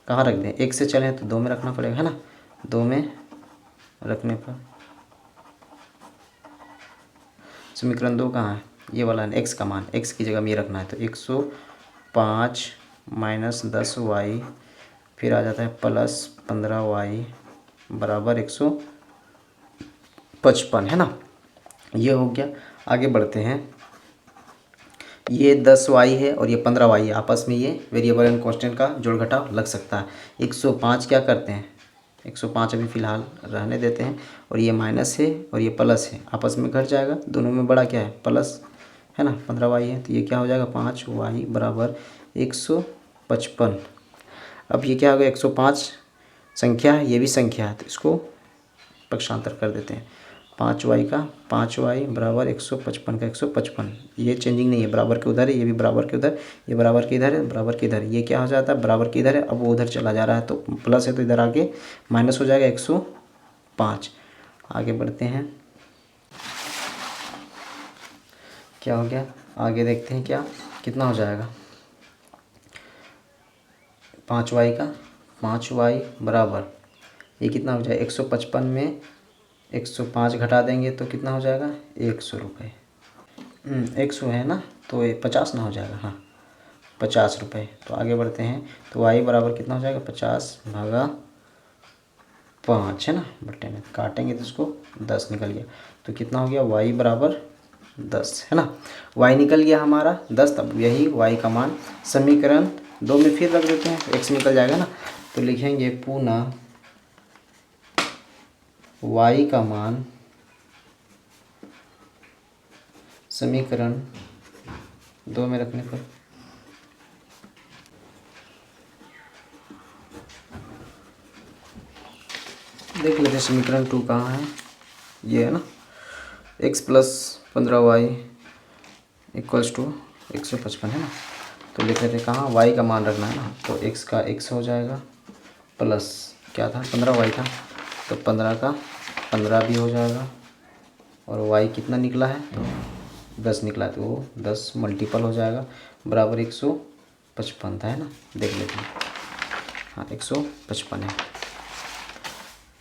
कहाँ रख दें, 1 से चलें तो 2 में रखना पड़ेगा है ना। 2 में रखने पर समीकरण 2 कहाँ है, ये वाला है, x का मान x की जगह में ये रखना है। तो 105 माइनस 10y फिर आ जाता है प्लस 15y बराबर 155 है ना। ये हो गया। आगे बढ़ते हैं, ये 10y है और ये 15y है, आपस में ये वेरिएबल एंड कांस्टेंट का जोड़ घटाव लग सकता है। 105 क्या करते हैं, 105 अभी फ़िलहाल रहने देते हैं और ये माइनस है और ये प्लस है, आपस में घट जाएगा। दोनों में बड़ा क्या है प्लस है ना, 15y है तो ये क्या हो जाएगा 5y बराबर 155। अब ये क्या हो गया 105 संख्या है, ये भी संख्या है तो इसको पक्षांतर कर देते हैं। 5y का 5y बराबर 155 का 155, ये चेंजिंग नहीं है, बराबर के उधर है, ये भी बराबर के उधर, ये बराबर के इधर है, बराबर के इधर, ये क्या हो जाता है बराबर के इधर है। अब वो उधर चला जा रहा है तो प्लस है तो इधर आगे माइनस हो जाएगा 105। आगे बढ़ते हैं, क्या हो गया आगे देखते हैं क्या कितना हो जाएगा। 5y का 5y बराबर ये कितना हो जाएगा 155 में 105 घटा देंगे तो कितना हो जाएगा 100 रुपये। 100 है ना तो ये 50 ना हो जाएगा, हाँ 50 रुपये। तो आगे बढ़ते हैं, तो y बराबर कितना हो जाएगा 50 भागा 5 है ना, बट्टे में काटेंगे तो इसको 10 निकल गया। तो कितना हो गया y बराबर 10 है ना, y निकल गया हमारा 10। तब यही y का मान समीकरण 2 में फिर रख देते हैं, x निकल जाएगा ना। तो लिखेंगे पुनः y का मान समीकरण 2 में रखने पर देख लेते हैं समीकरण 2 कहाँ है, ये है ना, x plus 15y equals to 155 है ना। तो लिख लेते हैं कहाँ y का मान रखना है ना, तो x का x हो जाएगा प्लस क्या था 15y था तो 15 का 15 भी हो जाएगा और y कितना निकला है तो 10 निकला है तो वो 10 मल्टीपल हो जाएगा बराबर 155 था है ना। देख लेते हैं, हाँ 155 है।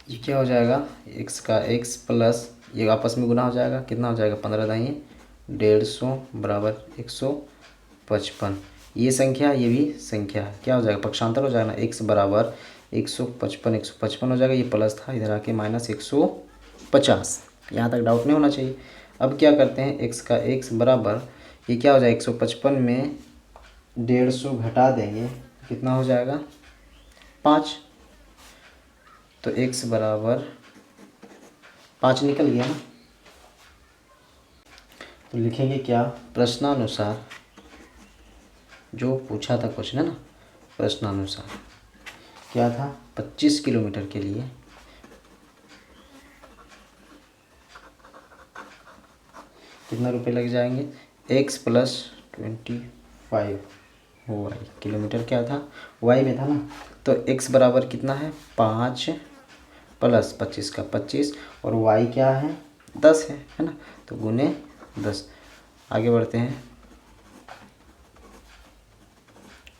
ये क्या हो जाएगा x का x प्लस ये आपस में गुना हो जाएगा, कितना हो जाएगा 15 दाएँ 150 बराबर 155। ये संख्या ये भी संख्या क्या हो जाएगा, पक्षांतर हो जाएगा ना। x बराबर 155 हो जाएगा, ये प्लस था इधर आके माइनस 150। यहाँ तक डाउट नहीं होना चाहिए। अब क्या करते हैं, x का x बराबर ये क्या हो जाएगा, 155 में 150 घटा देंगे, कितना हो जाएगा 5। तो x बराबर 5 निकल गया ना। तो लिखेंगे क्या, प्रश्नानुसार जो पूछा था क्वेश्चन है ना, प्रश्नानुसार क्या था, 25 किलोमीटर के लिए कितना रुपए लग जाएंगे, x प्लस 25 वाई किलोमीटर क्या था, वाई में था ना। तो x बराबर कितना है 5 प्लस 25 का 25 और y क्या है 10 है ना। तो गुने 10। आगे बढ़ते हैं,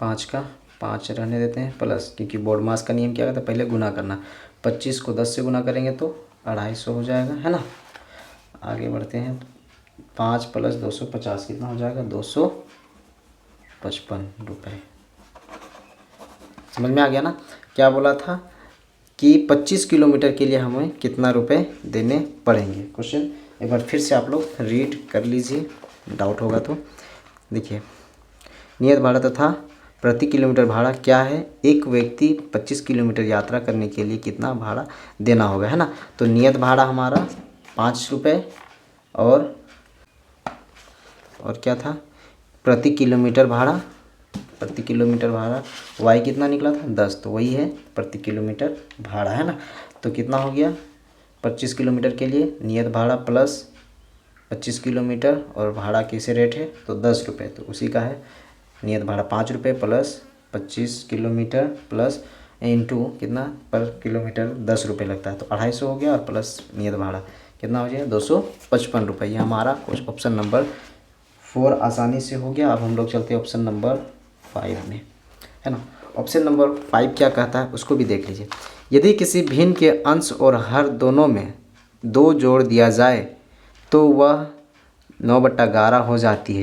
5 का 5 रहने देते हैं प्लस, क्योंकि बोर्ड मास का नियम क्या कहता है, पहले गुना करना। 25 को 10 से गुना करेंगे तो 250 हो जाएगा है ना। आगे बढ़ते हैं, 5 प्लस 250 कितना हो जाएगा 255 रुपये। समझ में आ गया ना। क्या बोला था कि 25 किलोमीटर के लिए हमें कितना रुपए देने पड़ेंगे। क्वेश्चन एक बार फिर से आप लोग रीड कर लीजिए, डाउट होगा तो। देखिए, नियत भाड़ा तथा प्रति किलोमीटर भाड़ा क्या है, एक व्यक्ति 25 किलोमीटर यात्रा करने के लिए कितना भाड़ा देना होगा है ना। तो नियत भाड़ा हमारा 5 रुपये और क्या था, प्रति किलोमीटर भाड़ा वाई कितना निकला था 10, तो वही है प्रति किलोमीटर भाड़ा है ना। तो कितना हो गया, 25 किलोमीटर के लिए नियत भाड़ा प्लस 25 किलोमीटर और भाड़ा कैसे रेट है तो 10 रुपये, तो उसी का है नियत भाड़ा 5 रुपये प्लस 25 किलोमीटर प्लस इंटू कितना पर किलोमीटर 10 रुपये लगता है, तो 250 हो गया और प्लस नियत भाड़ा कितना हो जाएगा 255 रुपये। ये हमारा कुछ ऑप्शन नंबर 4 आसानी से हो गया। अब हम लोग चलते हैं ऑप्शन नंबर 5 में है ना। ऑप्शन नंबर 5 क्या कहता है उसको भी देख लीजिए। यदि किसी भिन्न के अंश और हर दोनों में 2 जोड़ दिया जाए तो वह 9/11 हो जाती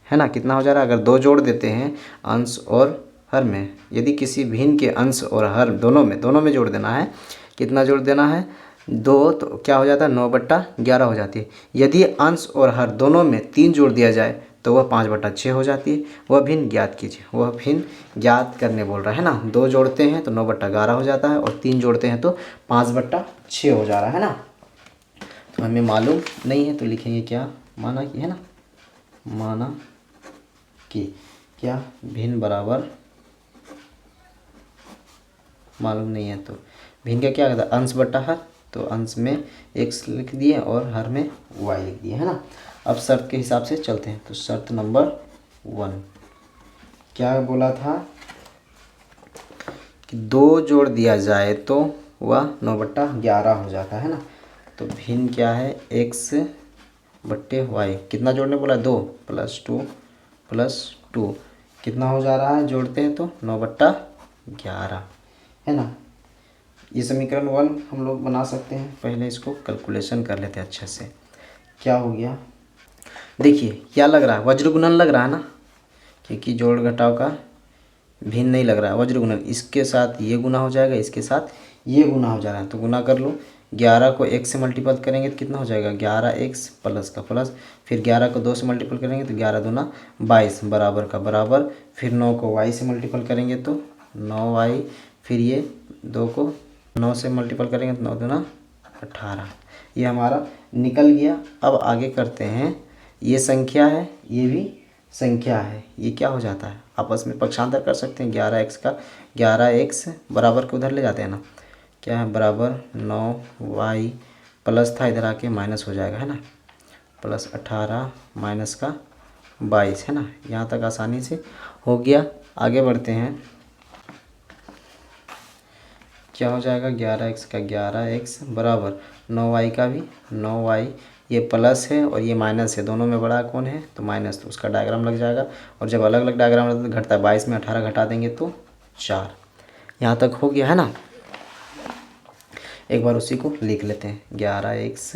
है ना। कितना हो जा रहा है, अगर 2 जोड़ देते हैं अंश और हर में, यदि किसी भिन्न के अंश और हर दोनों में जोड़ देना है, कितना जोड़ देना है 2, तो क्या हो जाता है 9/11 हो जाती है। यदि अंश और हर दोनों में 3 जोड़ दिया जाए तो वह 5/6 हो जाती है। वह भिन्न ज्ञात कीजिए, वह भिन्न ज्ञात करने बोल रहा है ना। 2 जोड़ते हैं तो 9/11 हो जाता है और 3 जोड़ते हैं तो 5/6 हो जा रहा है ना। तो हमें मालूम नहीं है तो लिखेंगे क्या, माना कि है ना, माना कि क्या भिन्न बराबर मालूम नहीं है तो भिन्न का क्या कहता है अंश बट्टा हर, तो अंश में x लिख दिए और हर में y लिख दिए है ना। अब शर्त के हिसाब से चलते हैं। तो शर्त नंबर 1 क्या बोला था कि 2 जोड़ दिया जाए तो वह 9/11 हो जाता है ना। तो भिन्न क्या है x/y, कितना जोड़ने बोला 2 + 2 + 2 कितना हो जा रहा है, जोड़ते हैं तो 9/11 है ना। ये समीकरण 1 हम लोग बना सकते हैं। पहले इसको कैलकुलेशन कर लेते हैं अच्छे से। क्या हो गया, देखिए क्या लग रहा है, वज्र गुणन लग रहा है ना, क्योंकि जोड़ घटाव का भिन्न नहीं लग रहा है, वज्र गुणन। इसके साथ ये गुना हो जाएगा, इसके साथ ये गुना हो जा रहा है, तो गुना कर लो। 11 को 1 से मल्टीपल करेंगे तो कितना हो जाएगा 11x प्लस का प्लस, फिर 11 को 2 से मल्टीपल करेंगे तो 11 दूना 22 बराबर का बराबर, फिर 9 को y से मल्टीपल करेंगे तो 9y, फिर ये 2 को 9 से मल्टीपल करेंगे तो 9 दूना 18। ये हमारा निकल गया। अब आगे करते हैं, ये संख्या है ये भी संख्या है, ये क्या हो जाता है आपस में पक्षांतर कर सकते हैं। 11x का 11x बराबर को उधर ले जाते हैं ना, क्या है बराबर 9y प्लस था इधर आके माइनस हो जाएगा है ना, प्लस 18 माइनस का 22 है ना। यहाँ तक आसानी से हो गया। आगे बढ़ते हैं, क्या हो जाएगा 11x का 11x बराबर 9y का भी 9y, ये प्लस है और ये माइनस है, दोनों में बड़ा कौन है तो माइनस, तो उसका डायग्राम लग जाएगा। और जब अलग अलग डायग्राम लगता है तो घटता है, 22 में 18 घटा देंगे तो 4। यहाँ तक हो गया है ना। एक बार उसी को लिख लेते हैं, 11x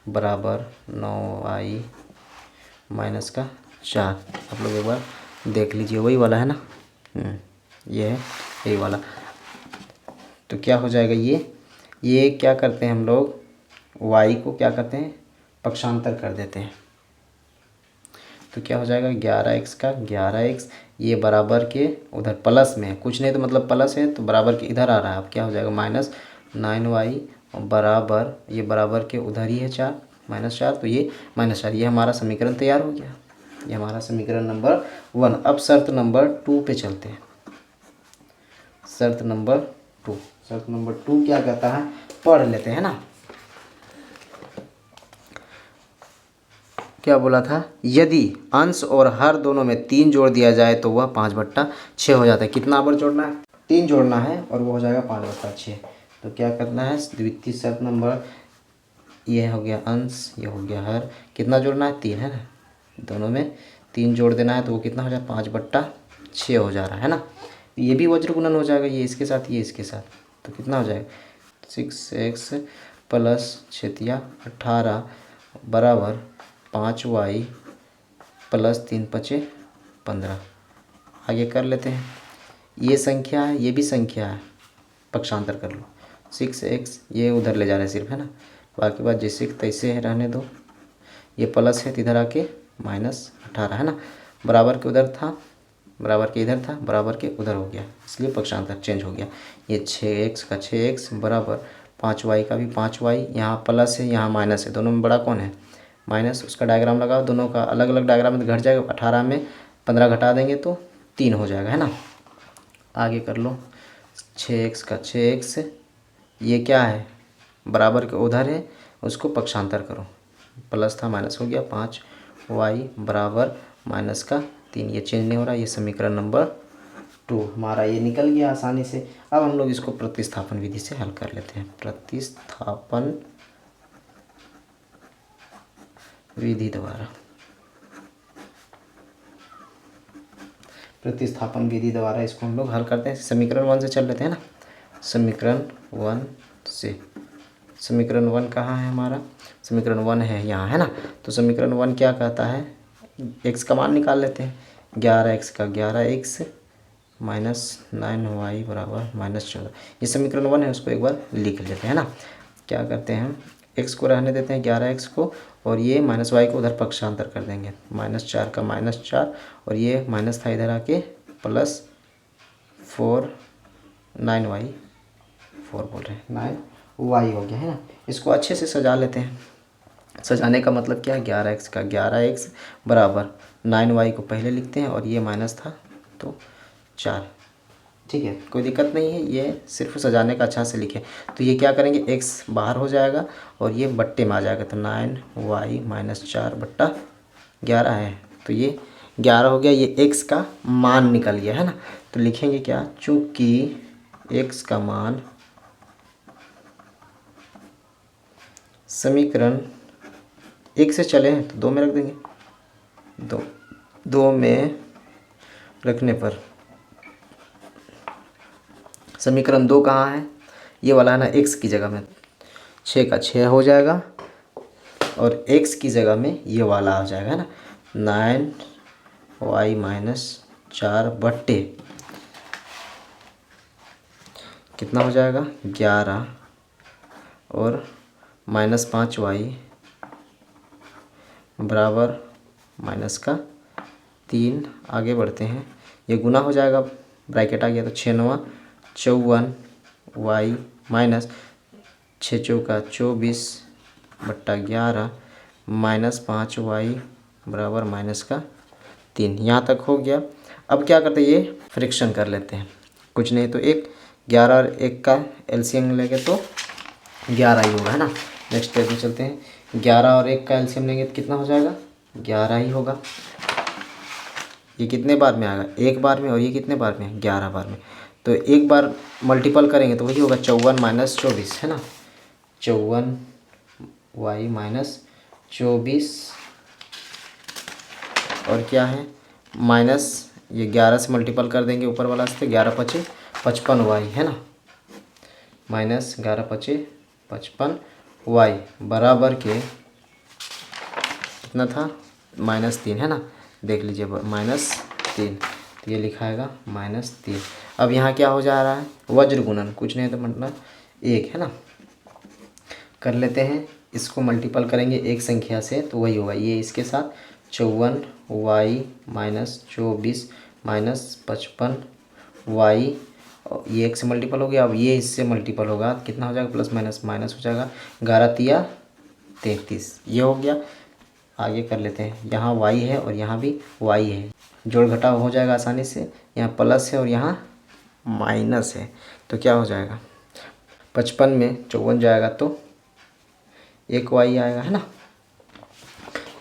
बराबर 9y माइनस का 4। आप लोग एक बार देख लीजिए वही वाला है ना, ये है यही वाला। तो क्या हो जाएगा, ये क्या करते हैं हम लोग, y को क्या करते हैं, पक्षांतर कर देते हैं। तो क्या हो जाएगा 11x का 11x, ये बराबर के उधर प्लस में है, कुछ नहीं तो मतलब प्लस है तो बराबर के इधर आ रहा है। अब क्या हो जाएगा -9y और बराबर, ये बराबर के उधर ही है 4 -4, तो ये -4, ये हमारा समीकरण तैयार हो गया। ये हमारा समीकरण नंबर 1। अब शर्त नंबर 2 पे चलते हैं। शर्त नंबर 2 क्या कहता है, पढ़ लेते हैं ना। क्या बोला था, यदि अंश और हर दोनों में 3 जोड़ दिया जाए तो वह 5/6 हो जाता है। कितना बार जोड़ना है, 3 जोड़ना है और वो हो जाएगा 5/6। तो क्या करना है, द्वितीय शर्त नंबर, ये हो गया अंश, ये हो गया हर, कितना जोड़ना है 3 है ना, दोनों में 3 जोड़ देना है तो वो कितना हो जाएगा 5/6 हो जा रहा है ना। ये भी वज्र गुणन हो जाएगा, ये इसके साथ ये इसके साथ, तो कितना हो जाएगा 6x प्लस 18 बराबर 5y प्लस 3×5 = 15। आगे कर लेते हैं, ये संख्या है ये भी संख्या है, पक्षांतर कर लो। 6x ये उधर ले जा रहे हैं सिर्फ, है ना, बाकी बात जैसे तैसे है रहने दो। ये प्लस है तो इधर आके -18 है ना, बराबर के उधर था, बराबर के इधर था, बराबर के उधर हो गया, इसलिए पक्षांतर चेंज हो गया। ये 6x का 6x बराबर 5y का भी 5y, यहाँ प्लस है यहाँ माइनस है, दोनों में बड़ा कौन है माइनस, उसका डायग्राम लगाओ, दोनों का अलग अलग डायग्राम में घट जाएगा। 18 में 15 घटा देंगे तो 3 हो जाएगा, है ना। आगे कर लो, 6x का 6x, ये क्या है बराबर के उधर है, उसको पक्षांतर करो, प्लस था माइनस हो गया 5y बराबर -3, ये चेंज नहीं हो रहा। ये समीकरण नंबर 2 हमारा ये निकल गया आसानी से। अब हम लोग इसको प्रतिस्थापन विधि से हल कर लेते हैं। प्रतिस्थापन विधि द्वारा, प्रतिस्थापन विधि द्वारा इसको हम लोग हल करते हैं। समीकरण 1 से चल लेते हैं ना, समीकरण 1 से, समीकरण 1 कहाँ है हमारा, समीकरण 1 है यहाँ, है ना। तो समीकरण 1 क्या कहता है, x का मान निकाल लेते हैं। 11x का 11x -9y बराबर -14, ये समीकरण 1 है, उसको एक बार लिख लेते हैं ना। क्या करते हैं, x को रहने देते हैं 11x को, और ये -y को उधर पक्षांतर कर देंगे, -4 का -4, और ये माइनस था इधर आके +4 9y 4 बोल रहे हैं 9y हो गया, है ना। इसको अच्छे से सजा लेते हैं। सजाने का मतलब क्या है, 11x का 11x बराबर 9y को पहले लिखते हैं, और ये माइनस था तो 4, ठीक है, कोई दिक्कत नहीं है, ये सिर्फ सजाने का अच्छा से लिखे। तो ये क्या करेंगे, x बाहर हो जाएगा और ये बट्टे में आ जाएगा, तो 9y -4/11 है, तो ये 11 हो गया। ये x का मान निकल गया, है ना। तो लिखेंगे क्या, चूँकि x का मान समीकरण 1 से चले हैं तो 2 में रख देंगे, 2 में रखने पर समीकरण 2 कहाँ है, ये वाला है ना, x की जगह में 6 का 6 हो जाएगा, और x की जगह में ये वाला आ जाएगा, है ना, 9y -4 बट्टे कितना हो जाएगा 11 और -5y बराबर -3। आगे बढ़ते हैं, ये गुना हो जाएगा, ब्रैकेट आ गया तो 6 9 54 y -6 चौका 24/11 -5y बराबर -3। यहाँ तक हो गया। अब क्या करते हैं, ये फ्रिक्शन कर लेते हैं, कुछ नहीं तो 11 और 1 का एलसीएम लेंगे तो 11 ही होगा, है ना। नेक्स्ट स्टेप में चलते हैं, 11 और 1 का एलसीएम लेंगे तो कितना हो जाएगा 11 ही होगा। ये कितने बार में आएगा, एक बार में, और ये कितने बार में 11 बार में, तो एक बार मल्टीपल करेंगे तो वही होगा 54 - 24, है ना, 54y -24, और क्या है माइनस, ये 11 से मल्टीपल कर देंगे ऊपर वाला से, 11 × 5 = 55y, है ना, -11 × 5 = 55y बराबर के कितना था -3, है ना, देख लीजिए -3 3, तो ये लिखा आएगा -3। अब यहाँ क्या हो जा रहा है, वज्र गुणन, कुछ नहीं तो मतलब 1 है ना। कर लेते हैं, इसको मल्टीपल करेंगे एक संख्या से तो वही होगा, ये इसके साथ 54y -24 -55y, ये 1 से मल्टीपल हो गया। अब ये इससे मल्टीपल होगा, कितना हो जाएगा, प्लस माइनस माइनस हो जाएगा, 11 तिया 33, ये हो गया। आगे कर लेते हैं, यहाँ y है और यहाँ भी y है, जोड़ घटाव हो जाएगा आसानी से। यहाँ प्लस है और यहाँ माइनस है, तो क्या हो जाएगा, 55 में 54 जाएगा तो 1 y आएगा, है ना।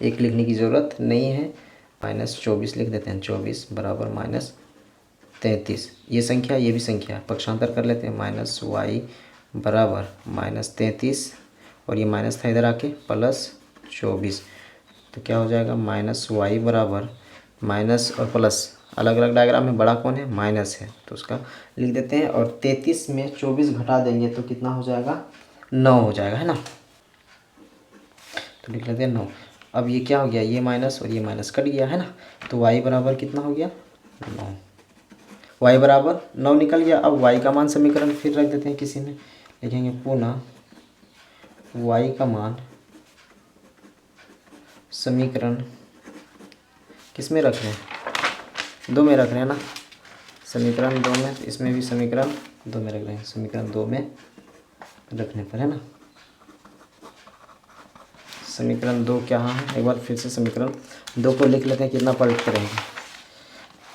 1 लिखने की ज़रूरत नहीं है, -24 लिख देते हैं, 24 बराबर -33। ये संख्या, ये भी संख्या, पक्षांतर कर लेते हैं, -y बराबर -33, और ये माइनस था इधर आके +24, तो क्या हो जाएगा, -y बराबर माइनस और प्लस अलग अलग डायग्राम में बड़ा कौन है, माइनस है, तो उसका लिख देते हैं। और 33 में 24 घटा देंगे तो कितना हो जाएगा, 9 हो जाएगा, है ना। तो लिख लेते हैं 9। अब ये क्या हो गया, ये माइनस और ये माइनस कट गया, है ना। तो y बराबर कितना हो गया, 9। y बराबर 9 निकल गया। अब y का मान समीकरण फिर रख देते हैं किसी में, लिखेंगे पुनः y का मान समीकरण किस में रख रहे हैं, 2 में रख रहे हैं ना, समीकरण 2 में, इसमें भी समीकरण 2 में रख रहे हैं, समीकरण 2 में रखने पर, है ना। समीकरण 2 क्या है, एक बार फिर से समीकरण 2 को लिख लेते हैं, कितना पलट के रहेगा,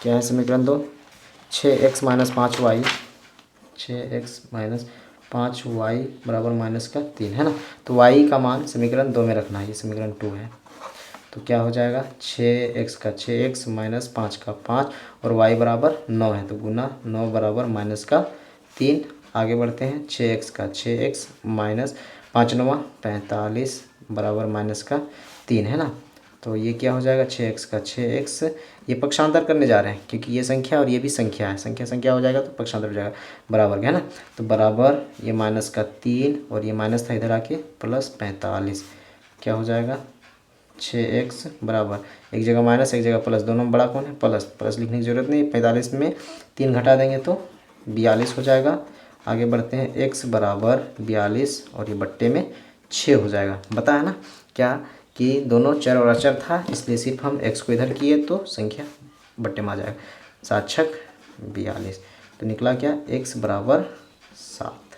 क्या है समीकरण 2, 6x - 5y, 6x - 5y बराबर -3, है ना। तो y का मान समीकरण 2 में रखना है, ये समीकरण 2 है, तो क्या हो जाएगा, 6x का 6x - 5 का 5, और y बराबर 9 है, तो गुना 9 बराबर -3। आगे बढ़ते हैं, 6x का 6x -5 9 45 बराबर -3, है ना। तो ये क्या हो जाएगा, 6x का 6x, ये पक्षांतर करने जा रहे हैं क्योंकि ये संख्या और ये भी संख्या है, संख्या संख्या हो जाएगा तो पक्षांतर हो जाएगा, बराबर, है ना। तो बराबर ये -3 और ये माइनस था इधर आके +45, क्या हो जाएगा, 6x बराबर, एक जगह माइनस एक जगह प्लस, दोनों में बड़ा कौन है, प्लस, प्लस लिखने की ज़रूरत नहीं, 45 में 3 घटा देंगे तो 42 हो जाएगा। आगे बढ़ते हैं, x बराबर 42 और ये बट्टे में 6 हो जाएगा। बताया ना क्या कि दोनों चर और अचर था, इसलिए सिर्फ हम x को इधर किए तो संख्या बट्टे में आ जाएगा, 7 छक 42, तो निकला क्या, x बराबर 7।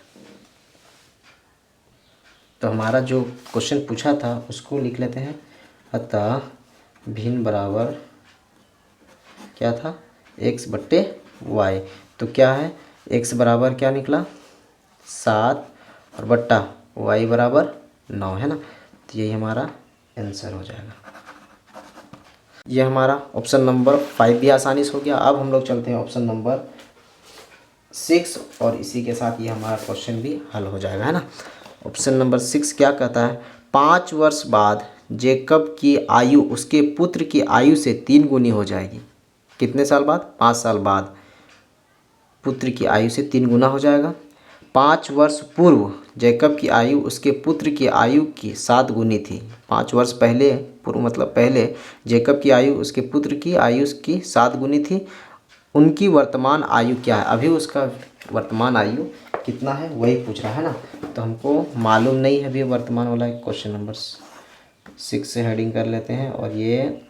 तो हमारा जो क्वेश्चन पूछा था उसको लिख लेते हैं, अतः भिन्न बराबर क्या था, x बट्टे y, तो क्या है, x बराबर क्या निकला 7 और बट्टा y बराबर 9, है ना। तो यही हमारा आंसर हो जाएगा। ये हमारा ऑप्शन नंबर 5 भी आसानी से हो गया। अब हम लोग चलते हैं ऑप्शन नंबर 6, और इसी के साथ ये हमारा क्वेश्चन भी हल हो जाएगा, है ना। ऑप्शन नंबर 6 क्या कहता है, 5 वर्ष बाद जेकब की आयु उसके पुत्र की आयु से 3 गुनी हो जाएगी। कितने साल बाद, 5 साल बाद पुत्र की आयु से 3 गुना हो जाएगा। 5 वर्ष पूर्व जैकब की आयु उसके पुत्र की आयु की 7 गुनी थी। 5 वर्ष पहले, पूर्व मतलब पहले, जैकब की आयु उसके पुत्र की आयु की 7 गुनी थी। उनकी वर्तमान आयु क्या है, अभी उसका वर्तमान आयु कितना है वही पूछ रहा है ना। तो हमको मालूम नहीं है अभी वर्तमान वाला। क्वेश्चन नंबर 6 से हेडिंग कर लेते हैं और ये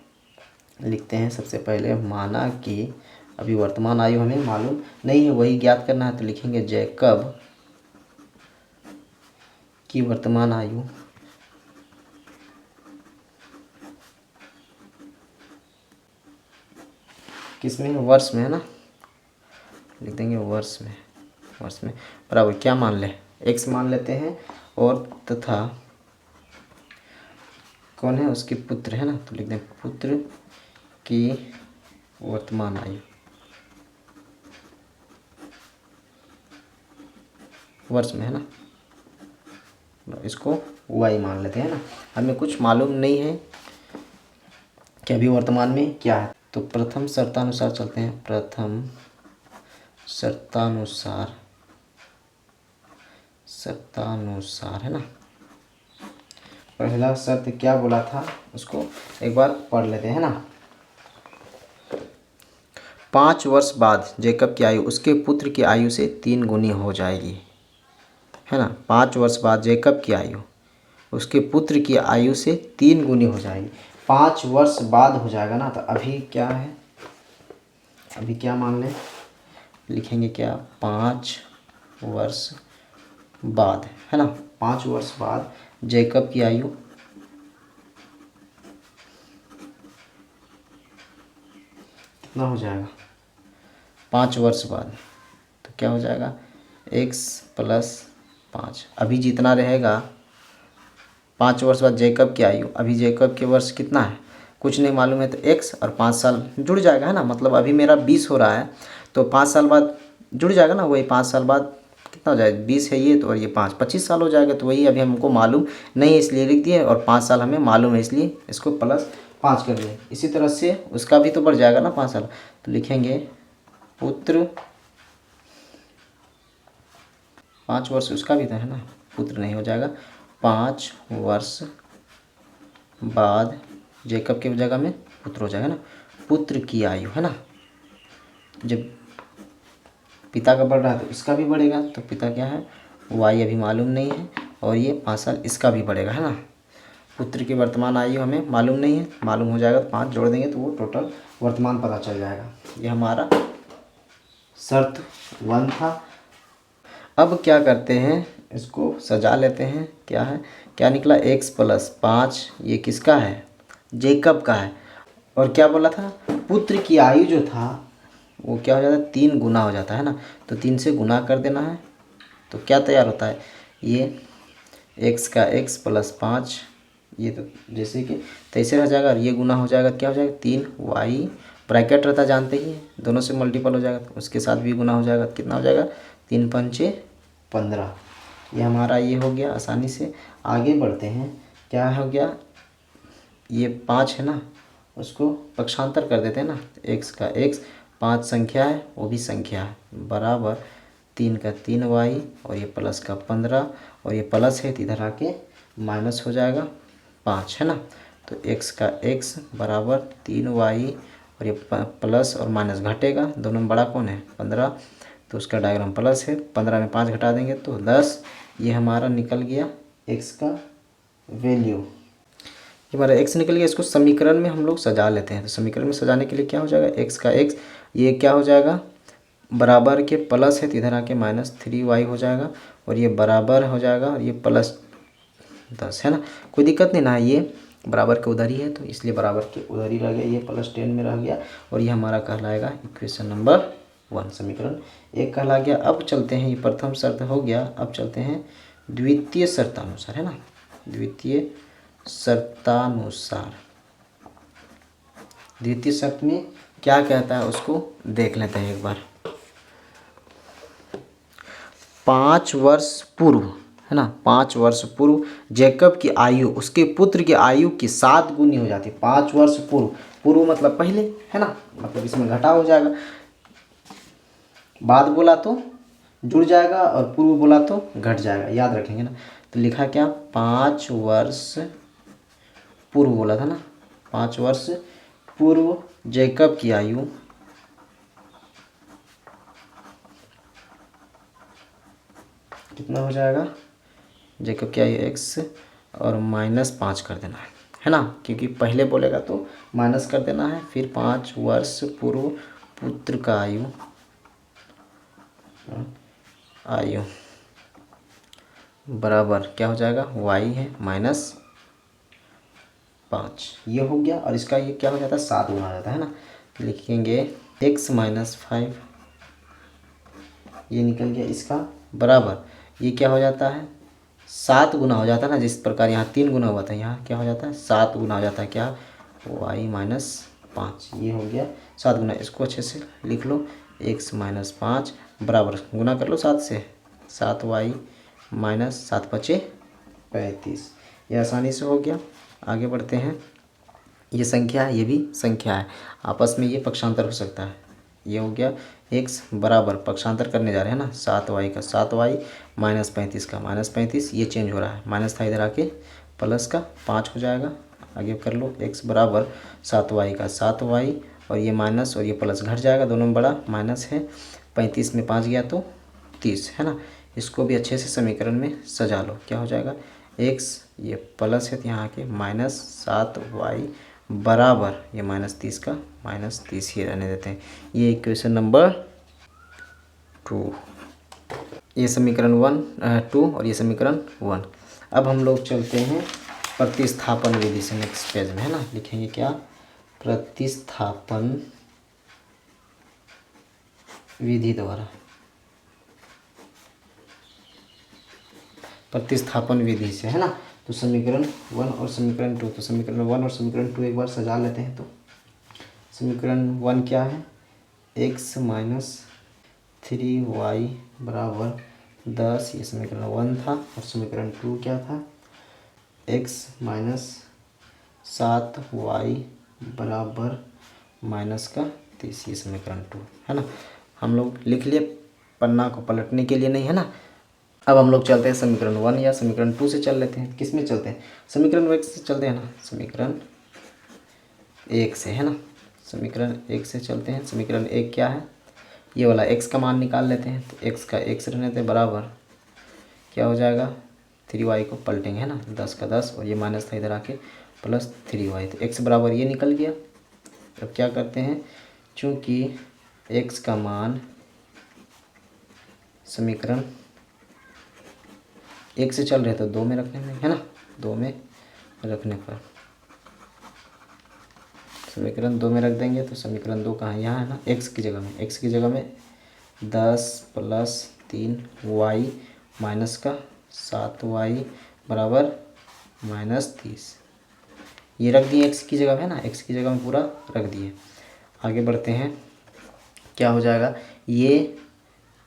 लिखते हैं सबसे पहले, माना कि अभी वर्तमान आयु हमें मालूम नहीं है, वही ज्ञात करना है। तो लिखेंगे जैकब की वर्तमान आयु किसमें, वर्ष में, है ना। लिख देंगे वर्ष में, वर्ष में बराबर क्या मान ले, x मान लेते हैं, और तथा कौन है, उसके पुत्र, है ना। तो लिख दें पुत्र की वर्तमान आयु वर्ष में, है ना। इसको y मान लेते हैं ना, हमें कुछ मालूम नहीं है कि अभी वर्तमान में क्या है। तो प्रथम शर्तानुसार चलते हैं, प्रथम शर्तानुसार, शर्तानुसार, है ना। पहला शर्त क्या बोला था उसको एक बार पढ़ लेते हैं ना। 5 वर्ष बाद जैकब की आयु उसके पुत्र की आयु से 3 गुनी हो जाएगी, है ना। 5 वर्ष बाद जैकब की आयु उसके पुत्र की आयु से 3 गुनी हो जाएगी। 5 वर्ष बाद हो जाएगा ना, तो अभी क्या है, अभी क्या मान लें, लिखेंगे क्या, 5 वर्ष बाद, है ना। 5 वर्ष बाद जैकब की आयु कितना हो जाएगा, 5 वर्ष बाद, तो क्या हो जाएगा, x + 5। अभी जितना रहेगा 5 वर्ष बाद जैकब की आयु, अभी जैकब के वर्ष कितना है, कुछ नहीं मालूम है, तो x और 5 साल जुड़ जाएगा, है ना। मतलब अभी मेरा 20 हो रहा है, तो 5 साल बाद जुड़ जाएगा ना, वही 5 साल बाद कितना हो जाएगा, 20 है ये, तो और ये 25 साल हो जाएगा। तो वही अभी हमको मालूम नहीं है इसलिए लिख दिए, और 5 साल हमें मालूम है इसलिए इसको +5 कर दिए। इसी तरह से उसका भी तो बढ़ जाएगा ना 5 साल, तो लिखेंगे पुत्र, 5 वर्ष उसका भी था, है ना, पुत्र नहीं हो जाएगा, 5 वर्ष बाद जैकब की जगह में पुत्र हो जाएगा ना, पुत्र की आयु, है ना। जब पिता का बढ़ रहा है तो इसका भी बढ़ेगा, तो पिता क्या है, y अभी मालूम नहीं है, और ये 5 साल इसका भी बढ़ेगा, है ना। पुत्र की वर्तमान आयु हमें मालूम नहीं है, मालूम हो जाएगा तो 5 जोड़ देंगे तो वो टोटल वर्तमान पता चल जाएगा। ये हमारा शर्त 1 था। अब क्या करते हैं, इसको सजा लेते हैं, क्या है, क्या निकला, x + 5, ये किसका है, जैकब का है। और क्या बोला था, पुत्र की आयु जो था वो क्या हो जाता है, 3 गुना हो जाता है ना, तो 3 से गुना कर देना है, तो क्या तैयार होता है, ये x का x + 5, ये तो जैसे कि तैसे रह जाएगा, और ये गुना हो जाएगा, क्या हो जाएगा, 3y, ब्रैकेट रहता जानते ही, दोनों से मल्टीपल हो जाएगा, तो उसके साथ भी गुना हो जाएगा, कितना हो जाएगा, 3 × 5 = 15। ये हमारा ये हो गया। आसानी से आगे बढ़ते हैं, क्या हो गया, ये 5 है ना, उसको पक्षांतर कर देते हैं ना, x का x, 5 संख्या है वो भी संख्या है, बराबर 3 का 3y, और ये प्लस का 15, और ये प्लस है तो इधर आके माइनस हो जाएगा 5, है ना। तो x का x बराबर 3y, और ये प्लस और माइनस घटेगा, दोनों में बड़ा कौन है, 15, तो उसका डायग्राम प्लस है, 15 में 5 घटा देंगे तो 10। ये हमारा निकल गया x का वैल्यू, ये हमारा x निकल गया। इसको समीकरण में हम लोग सजा लेते हैं, तो समीकरण में सजाने के लिए क्या हो जाएगा, x का x, ये क्या हो जाएगा, बराबर के प्लस है तो इधर आके -3y हो जाएगा, और ये बराबर हो जाएगा, और ये +10, है ना। कोई दिक्कत नहीं ना, ये बराबर के उधर ही है तो इसलिए बराबर के उधर ही रह गया, ये +10 में रह गया, और ये हमारा कहलाएगा इक्वेशन नंबर 1, समीकरण 1 कहला गया। अब चलते हैं, ये प्रथम शर्त हो गया, अब चलते हैं द्वितीय शर्तानुसार, है ना। द्वितीय शर्तानुसार, द्वितीय शर्त में क्या कहता है उसको देख लेते हैं एक बार। 5 वर्ष पूर्व, है ना, 5 वर्ष पूर्व जैकब की आयु उसके पुत्र की आयु की 7 गुनी हो जाती है। 5 वर्ष पूर्व, पूर्व मतलब पहले, है ना, मतलब इसमें घटा हो जाएगा, बाद बोला तो जुड़ जाएगा, और पूर्व बोला तो घट जाएगा, याद रखेंगे ना। तो लिखा क्या, 5 वर्ष पूर्व बोला था ना, 5 वर्ष पूर्व जैकब की आयु कितना हो जाएगा, जैकब की आयु x और -5 कर देना है ना, क्योंकि पहले बोलेगा तो माइनस कर देना है। फिर 5 वर्ष पूर्व पुत्र का आयु बराबर क्या हो जाएगा, y है -5, ये हो गया। और इसका ये क्या हो जाता है, 7 गुना हो जाता है ना, लिखेंगे x - 5, ये निकल गया इसका बराबर, ये क्या हो जाता है, 7 गुना हो जाता है ना, जिस प्रकार यहाँ 3 गुना हुआ था, यहाँ क्या हो जाता है, 7 गुना हो जाता है, क्या, y - 5, ये हो गया 7 गुना। इसको अच्छे से लिख लो, x - 5 बराबर, गुना कर लो 7 से, 7y - 7 × 5 = 35, ये आसानी से हो गया। आगे बढ़ते हैं, ये संख्या है, ये भी संख्या है, आपस में ये पक्षांतर हो सकता है। ये हो गया x बराबर, पक्षांतर करने जा रहे हैं ना, 7y का 7y -35 का -35, ये चेंज हो रहा है, माइनस था इधर आके प्लस का 5 हो जाएगा। आगे कर लो, x बराबर 7y का 7y और ये माइनस और ये प्लस घट जाएगा, दोनों में बड़ा माइनस है। 35 में 5 गया तो 30 है ना। इसको भी अच्छे से समीकरण में सजा लो। क्या हो जाएगा, x ये प्लस है तो यहाँ के -7y बराबर ये -30 का -30 ही रहने देते हैं। ये इक्वेशन नंबर 2, ये समीकरण 2 और ये समीकरण 1। अब हम लोग चलते हैं प्रतिस्थापन विधि से नेक्स्ट पेज में, है ना। लिखेंगे क्या, प्रतिस्थापन विधि द्वारा, प्रतिस्थापन विधि से, है ना। तो समीकरण 1 और समीकरण 2, तो समीकरण 1 और समीकरण 2 एक बार सजा लेते हैं। तो समीकरण 1 क्या है, x - 3y बराबर 10, ये समीकरण 1 था। और समीकरण 2 क्या था, x - 7y बराबर -30, ये समीकरण 2 है ना। हम लोग लिख लिए, पन्ना को पलटने के लिए नहीं, है ना। अब हम लोग चलते हैं समीकरण 1 या समीकरण 2 से चल लेते हैं। किस में चलते हैं, समीकरण 1 से चलते हैं ना, समीकरण 1 से, है ना। समीकरण 1 से चलते हैं। समीकरण 1 क्या है, ये वाला x का मान निकाल लेते हैं। तो x का x रहने देते बराबर क्या हो जाएगा, 3y को पलटेंगे, है ना, 10 का 10 और ये माइनस था इधर आके प्लस 3y, तो x बराबर ये निकल गया। अब क्या करते हैं, चूँकि x का मान समीकरण 1 से चल रहे तो 2 में रखने में, है ना, 2 में रखने पर समीकरण 2 में रख देंगे तो समीकरण 2 कहाँ, यहाँ है ना। x की जगह में 10 + 3y माइनस का 7y बराबर -30, ये रख दिए x की जगह में, है ना। x की जगह में पूरा रख दिए। आगे बढ़ते हैं, क्या हो जाएगा, ये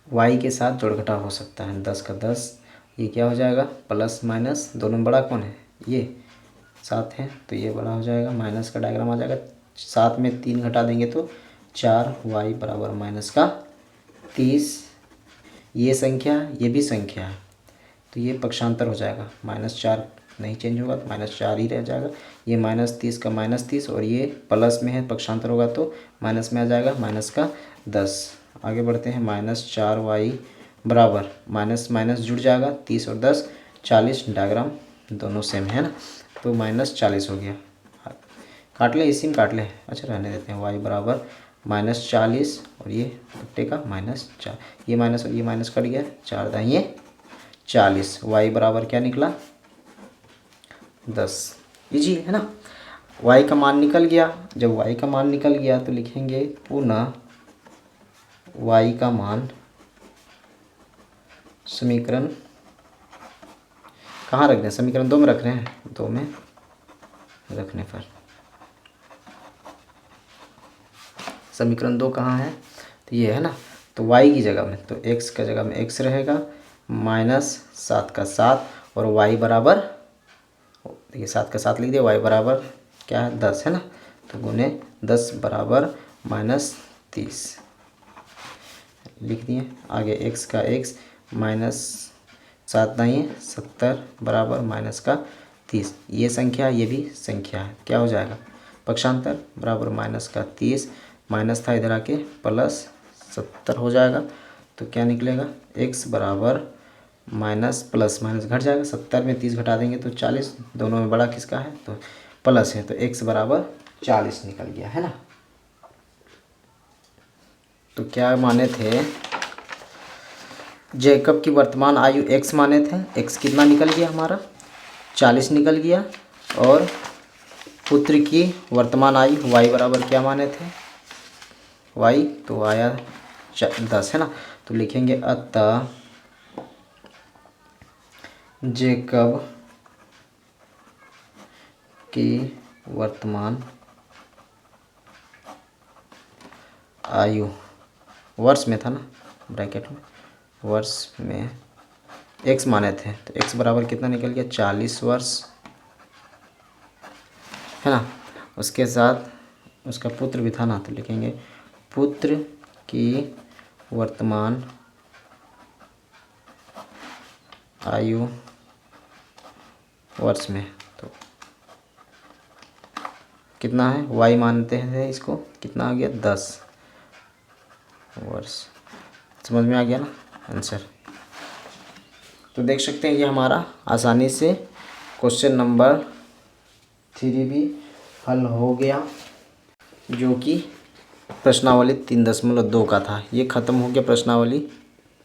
y के साथ जोड़ घटाव हो सकता है, 10 का 10, ये क्या हो जाएगा, प्लस माइनस दोनों में बड़ा कौन है, ये 7 है, तो ये बड़ा हो जाएगा, माइनस का डायग्राम आ जाएगा। 7 में 3 घटा देंगे तो 4y बराबर -30, ये संख्या ये भी संख्या है तो ये पक्षांतर हो जाएगा, -4 नहीं चेंज होगा तो -4 ही रह जाएगा। ये -30 का -30 और ये प्लस में है, पक्षांतर होगा तो माइनस में आ जाएगा, माइनस का 10। आगे बढ़ते हैं, -4y बराबर माइनस माइनस जुड़ जाएगा, 30 और 10 40, डायग्राम दोनों सेम है ना, तो -40 हो गया। काट ले, इसी में काट ले, अच्छा रहने देते हैं। y बराबर -40 और ये बट्टे का -4, ये माइनस और ये माइनस कट गया, 4 दाहिए 40, y बराबर क्या निकला 10। इजी है ना। y का मान निकल गया, जब y का मान निकल गया तो लिखेंगे पुनः y का मान समीकरण कहाँ रख दें, समीकरण 2 में रख रहे हैं, 2 में रखने पर समीकरण 2 कहाँ है, तो ये है ना। तो y की जगह में, तो x का जगह में x रहेगा, -7 का 7 और y बराबर, देखिए 7 का 7 लिख दिया, y बराबर क्या है 10, है ना। तो गुने 10 बराबर -30 लिख दिए। आगे x का x -7 दाइए 70 बराबर -30, ये संख्या ये भी संख्या है, क्या हो जाएगा, पक्षांतर बराबर -30, माइनस था इधर आके +70 हो जाएगा। तो क्या निकलेगा, x बराबर माइनस प्लस माइनस घट जाएगा, 70 में 30 घटा देंगे तो 40, दोनों में बड़ा किसका है, तो प्लस है, तो x बराबर 40 निकल गया, है ना। तो क्या माने थे, जैकब की वर्तमान आयु x माने थे, x कितना निकल गया हमारा 40 निकल गया, और पुत्र की वर्तमान आयु y बराबर क्या माने थे, y तो आया 10, है ना। तो लिखेंगे अतः जैकब की वर्तमान आयु, वर्ष में था ना, ब्रैकेट में वर्ष में x माने थे, तो x बराबर कितना निकल गया 40 वर्ष, है ना। उसके साथ उसका पुत्र भी था ना, तो लिखेंगे पुत्र की वर्तमान आयु वर्ष में, तो कितना है, y मानते हैं इसको, कितना आ गया 10 वर्ष। समझ में आ गया ना आंसर। तो देख सकते हैं ये हमारा आसानी से क्वेश्चन नंबर 3 भी हल हो गया, जो कि प्रश्नावली 3.2 का था। ये ख़त्म हो गया प्रश्नावली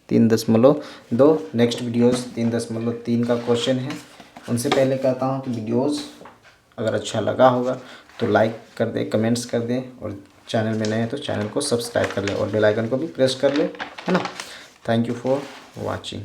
3.2। नेक्स्ट वीडियोस 3.3 का क्वेश्चन है। उनसे पहले कहता हूँ कि वीडियोस अगर अच्छा लगा होगा तो लाइक कर दे, कमेंट्स कर दे, और चैनल में नए हैं तो चैनल को सब्सक्राइब कर ले और बेल आइकन को भी प्रेस कर ले, है ना। Thank you for watching.